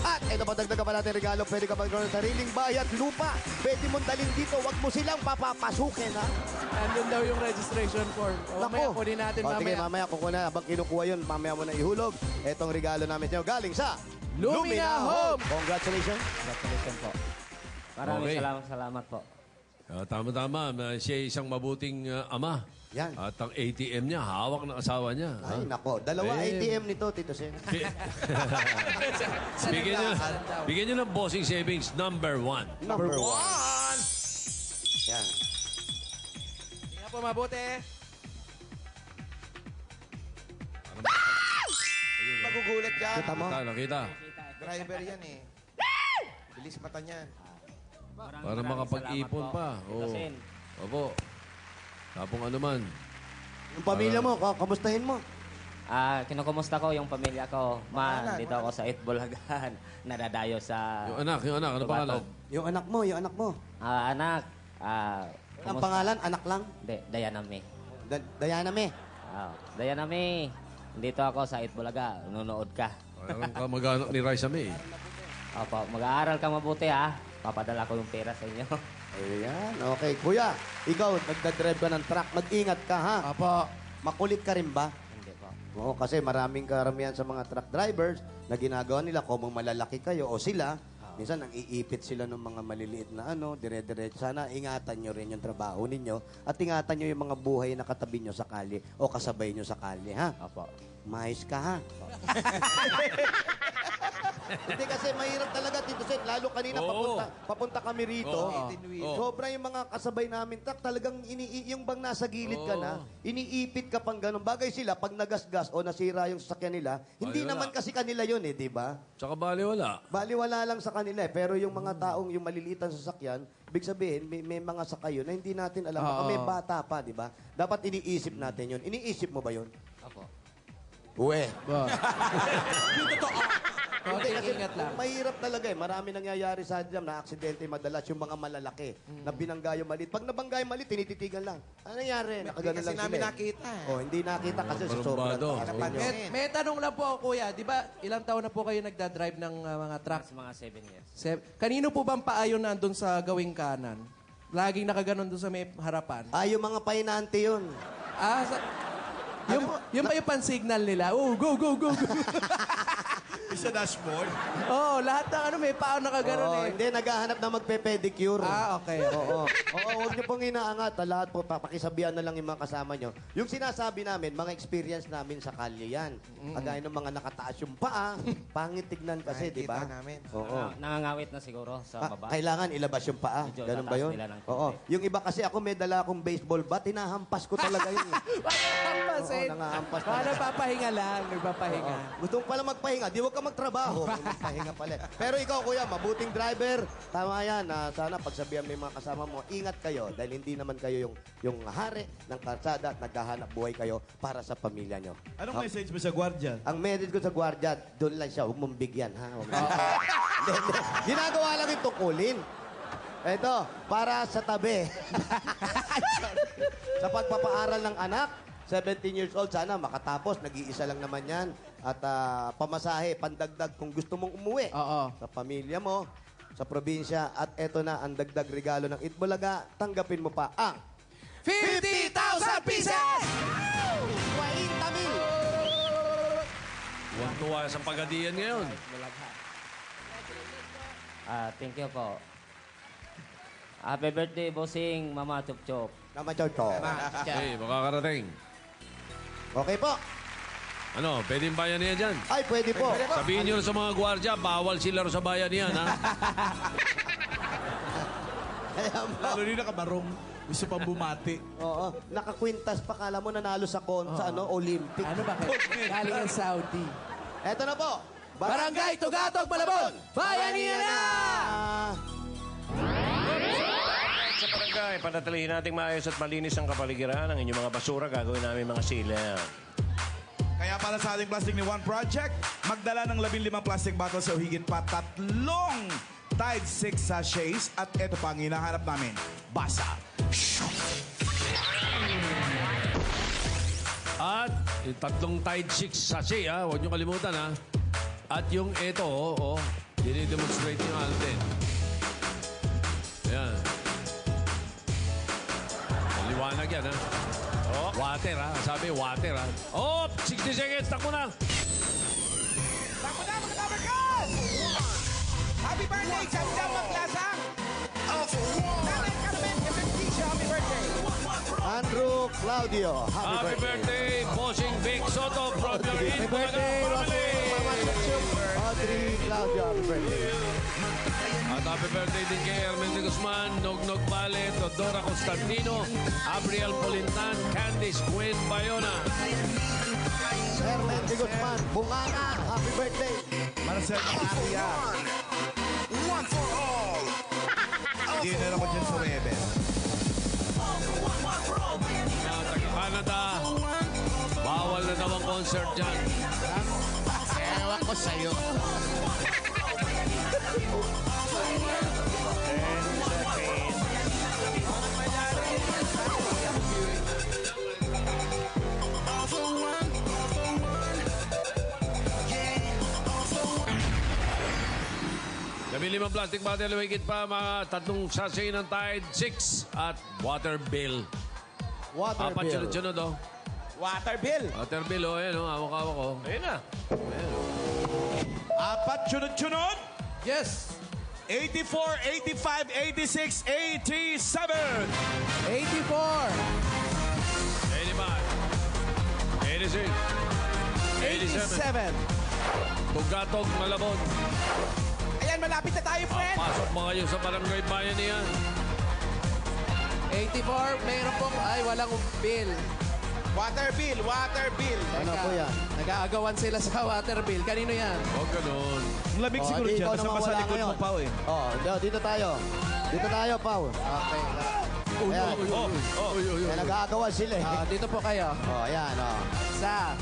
At ito pa, dagdagan pa natin regalo. Pwede ka magkaroon ng sariling bahay at lupa. Pwede mong dalhin dito. Huwag mo silang papapasukin, ha? Andun daw yung registration form. O, mamaya kunin natin Sige, mamaya. mamaya kukuha. Habang kinukuha yun, mamaya mo na ihulog. Itong regalo namin sa inyo galing sa Lumina Home. Congratulations. Congratulations po. Maraming Okay. salamat po. Tama-tama, siya isang mabuting ama. Yan. At ang ATM niya, hawak ng asawa niya. Ay, nako. Dalawa ATM nito, Tito Sen. Bigyan niyo ng bossing savings number 1. Number one. Yan. Tingnan po mabuti. Magugulat ka. Kita mo? Nakita. Driver yan eh. Bilis mata niyan. Para makapag-ipon pa. Oo. Sen. Opo. Tapong ano man. Yung pamilya mo, kamustahin mo? Kinukumusta ko yung pamilya ko. Dito ako sa Itbulagan. Nadadayo sa... Yung anak. Ano pangalan? Yung anak mo. Anak. Ang pangalan, anak lang? Hindi, Diana May. Diana May. Diana May. Dito ako sa Itbulaga. Nunood ka. Parang kamag-anak ni Raisa May. Opo, mag-aaral ka mabuti ha. Papadala ko yung pera sa inyo. Ayan, okay. Kuya, ikaw, nagdadrive ka ng truck. Mag-ingat ka, ha? Apo. Makulit ka rin ba? Hindi po. Oo, kasi maraming karamihan sa mga truck drivers na ginagawa nila kung malalaki kayo o sila, minsan nang iipit sila ng mga maliliit na dire-diretso. Sana ingatan nyo rin yung trabaho ninyo at ingatan nyo yung mga buhay na katabi nyo sa kalye o kasabay nyo sa kalye, ha? Opo. Mais ka, ha? Hindi kasi mahirap talaga, Tito Sen. Lalo kanina papunta kami rito. Sobra yung mga kasabay namin truck. Talagang yung bang nasa gilid ka na, iniipit ka pang ganun. Bagay sila, pag nagasgas o nasira yung sasakyan nila, hindi naman kasi kanila yun di ba? Tsaka baliwala. Baliwala lang sa kanila Pero yung mga taong yung malilitan sasakyan, big sabihin, may mga sakayo na hindi natin alam. Baka may bata pa, di ba? Dapat iniisip natin yun. Iniisip mo ba yun? Opo. Uwe. Konting ingat lang. Mahirap talaga Marami nangyayari sa jam na aksidente madalas yung mga malalaki na binangga yung malit. Pag nabangga yung malit, tinititigan lang. Ano nangyari? Nakaganon lang sila. nakita. Hindi nakita kasi sa sobrang Barumbado. taas. May tanong lang po ako, kuya. Di ba, ilang taon na po kayo nagdadrive ng mga truck? Sa mga 7 years. Kanino po bang paayon nandun sa gawing kanan? Laging nakaganon doon sa may harapan. Yung mga painante yun. Yung ba yung pan-signal nila? Oh, go, go, go, go. Sa dashboard. Lahat ng may paa nakaganon Hindi, naghahanap na magpe-pedicure. Okay. Oo, huwag niyo pong inaangat. Lahat po, pakisabihan na lang yung mga kasama niyo. Yung sinasabi namin, mga experience namin sa kalye yan. Kagaya ng mga nakataas yung paa, pangit tignan kasi, di ba? Oo. Nangangawit na siguro sa baba. Kailangan ilabas yung paa. Medyo Ganun ba tataas yun? nila ng konti. Oo. Yung iba kasi ako may dala akong baseball bat, hinahampas ko talaga yun. Hampas nangaampas Baka nagpapahinga lang, nagpapahinga. Gusto mo pala magpahinga, di huwag ka magtrabaho. Magpahinga pala. Pero ikaw, kuya, mabuting driver. Tama yan. Sana pagsabihan mo yung mga kasama mo, ingat kayo dahil hindi naman kayo yung hari ng kalsada at naghahanap buhay kayo para sa pamilya nyo. Anong message mo sa gwardiya? Ang message ko sa gwardiya, doon lang siya, huwag mong bigyan, ha? Huwag mong bigyan. Hindi. Ginagawa lang yung tungkulin. Ito, para sa tabi. Sa pagpapaaral ng anak, 17 years old, sana makatapos. Nag-iisa lang naman yan. At pamasahe, pandagdag kung gusto mong umuwi. Sa pamilya mo, sa probinsya. At eto na, ang dagdag regalo ng Itbulaga, tanggapin mo pa ang 50,000 pieces! 20,000! Tuwan-tuwa sa pagadian ngayon. Thank you po. Happy birthday, bossing, Mama Chop Chop. Mama Chop Chop. Hey, makakarating. Okay po. Ano, pwedeng bayan niya dyan? Ay, pwede po. Sabihin nyo sa mga gwardya, bawal sila sa bayan niyan, ha? Lalo rin nakabarong. Gusto pang bumati. Oo. Nakakwintas pa. Kala mo nanalo sa Olympic. Ano ba? Galing ng Saudi. Eto na po. Barangay Tugatog, Malabon! Bayanihan na! Sa barangay, panatilihin nating maayos at malinis ang kapaligiran. Ang inyong mga basura, gagawin namin mga sila. Kaya para sa ating Plastic ni One Project, magdala ng 15 plastic bottles o higit pa 3 Tide 6 sachets. At ito pa ang hinahanap namin. Basa. At yung 3 Tide 6 sachet, ha? Huwag nyo kalimutan, ha? At yung ito, dinidemonstrate nyo natin. Ayan. Liwanag yan, ha? Water, ha? Sabi, water, ha? 60 seconds. Takbo na! Takbo na, mga Dabarkas! Happy birthday, Champion Maglasang! Nanay Carmen Eventisio, happy birthday! Andrew Claudio, Happy birthday, Bossing Vic Soto from your Happy birthday, family! Audrey Claudio, happy birthday. At happy birthday din kay Hermen de Guzman, Nognog Vale, Dodora Constantino, Abriel Polintan, Candice Gwen Bayona. Hermen de Guzman, Bunganga, happy birthday. Marcel Aria. One for all. Dinner ako dyan sa Rebel. Canada, bawal na daw ang concert dyan. Ewan ko sa'yo. Nabili mga plastic bottle, higit pa mga 3 sachet ng Tide 6 at water bill. Water Apat bill. sunod-sunod, Water bill. Water bill, ayan, hawak-hawak, Ayun na. Apat sunod-sunod. Yes! 84, 85, 86, 87. 84! 85, 86, 87. 87! Tugatog, Malabon. Ayan, malapit na tayo, friend. Pasok mo kayo sa barangay bayan niyan. 84, mayroon pong, walang bill. Water bill, water bill. Ano po yan? Nag-aagawan sila sa water bill. Kanino yan? Huwag ganun. Ang lamig siguro di dyan. ikaw Nasa naman sa wala likod mo, ngayon. Pao eh. Dito tayo. Dito tayo, Pao. Okay. Ayan. Kaya nag-aagawan sila eh. Dito po kayo. Ayan, Isa.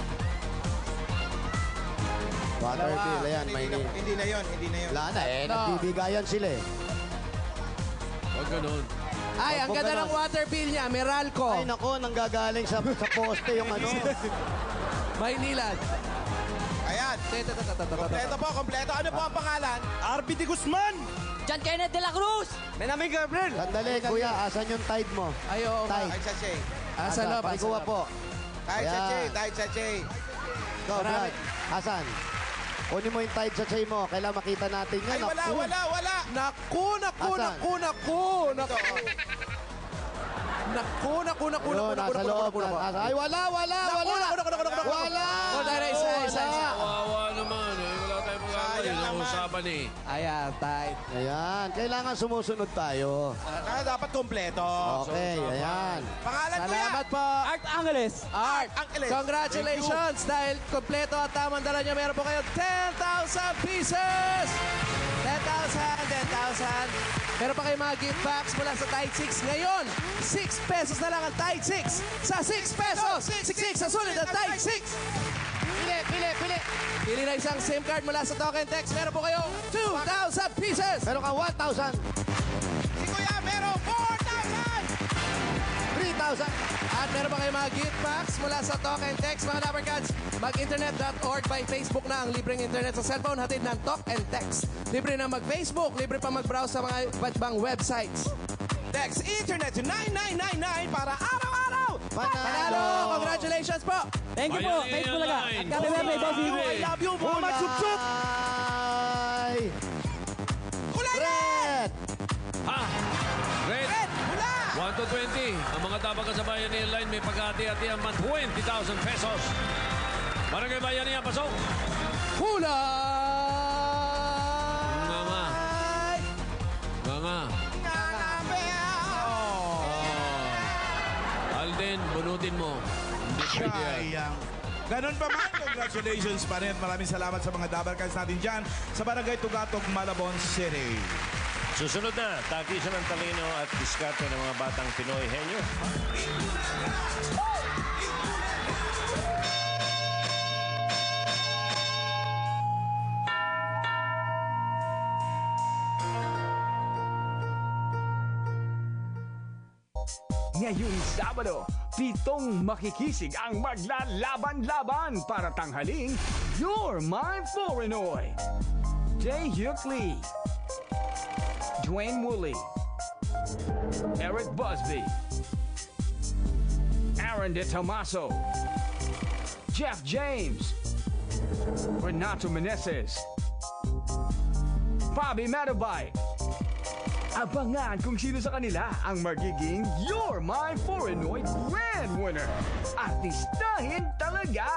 Water Dalawa. bill, ayan, may Hindi na yon, hindi na yon. wala na eh. Nagbibigayan sila eh. Huwag ganun. Ay, ang Huwag ganda ganon. ng water bill niya. Meralco. Ay, nako, nanggagaling sa poste yung ano. Maynilad. Ayan. Kompleto po, kompleto. Ano po ang pangalan? RB de Guzman. John Kenneth de la Cruz! Benami Gabriel. Sandali, kuya, asan yung tide mo? Ayo. Tide. Kahit sa Che. Asa loob? Pakikuha po. Kahit sa Che, Ayan. kahit sa Che. Ikaw, Brad. Asan? Kunin mo yung tide sa chay mo. Kailangan makita natin yan. Ay, wala, Naku. wala, wala. Naku, naku, Asan? naku, naku, naku. Naku, naku, naku, Yun, naku, nasa naku, loob. naku, naku. Ay, wala, wala, Naku, wala. naku, naku, naku, naku. Wala. Oh, dahil isa. Kawawa naman eh. Wala tayong magagawa. Sayang naman. Usapan Company. Ayan, tight. Ayan, kailangan sumusunod tayo. Dapat kompleto. Okay, ayan. Pangalan ko yan. Salamat po. Art Angeles. Art, Angeles. congratulations! Dahil kompleto at tamang dala niyo, meron po kayo 10,000 pieces! 10,000. Meron pa kayo mga gift packs mula sa Tide 6. Ngayon, 6 pesos na lang ang Tide 6. Sa 6 pesos, 6 sa sulit ang Tide 6. Pili. Pili na isang SIM card mula sa Token Text. Meron po kayo 2,000 pieces. Meron ka 1,000. Si Kuya, meron 4,000. 3,000. At meron pa kayo mga gift packs mula sa Talk and Text, mga Lovercats. Mag-internet.org by Facebook na ang libreng internet sa cellphone, hatid ng Talk and Text. Libre na mag-Facebook, libre pa mag-browse sa mga iba't ibang websites. Text Internet to 9999 para araw-araw. Panalo! Congratulations po! Thank you po. Thanks po talaga. At happy birthday, Bossing. I love you, Muhammad Subsub. Ay! Kulay Red! Ha? Red. Mula. 1 to 20. Ang mga dapat kasabayan ni Line may pagkati-hati ang 20,000 pesos. Barangay Bayanihan, pasok. Hula! Nga. Alden, bunutin mo. Hindi pwede yan. Sayang. Ganun pa man, congratulations pa rin. Maraming salamat sa mga double cards natin dyan sa Barangay Tugatog, Malabon City. Susunod na, takisan ng talino at diskarte ng mga batang Pinoy henyo. Ngayong Sabado, 7 makikisig ang maglalaban-laban para tanghaling You're My Porinoy. Jay Hyuk Lee, Dwayne Woolley, Eric Busby, Aaron De Tomaso, Jeff James, Renato Meneses, Bobby Mattabay. Abangan kung sino sa kanila ang magiging You're My Porinoy Grand Winner. Artistahin talaga!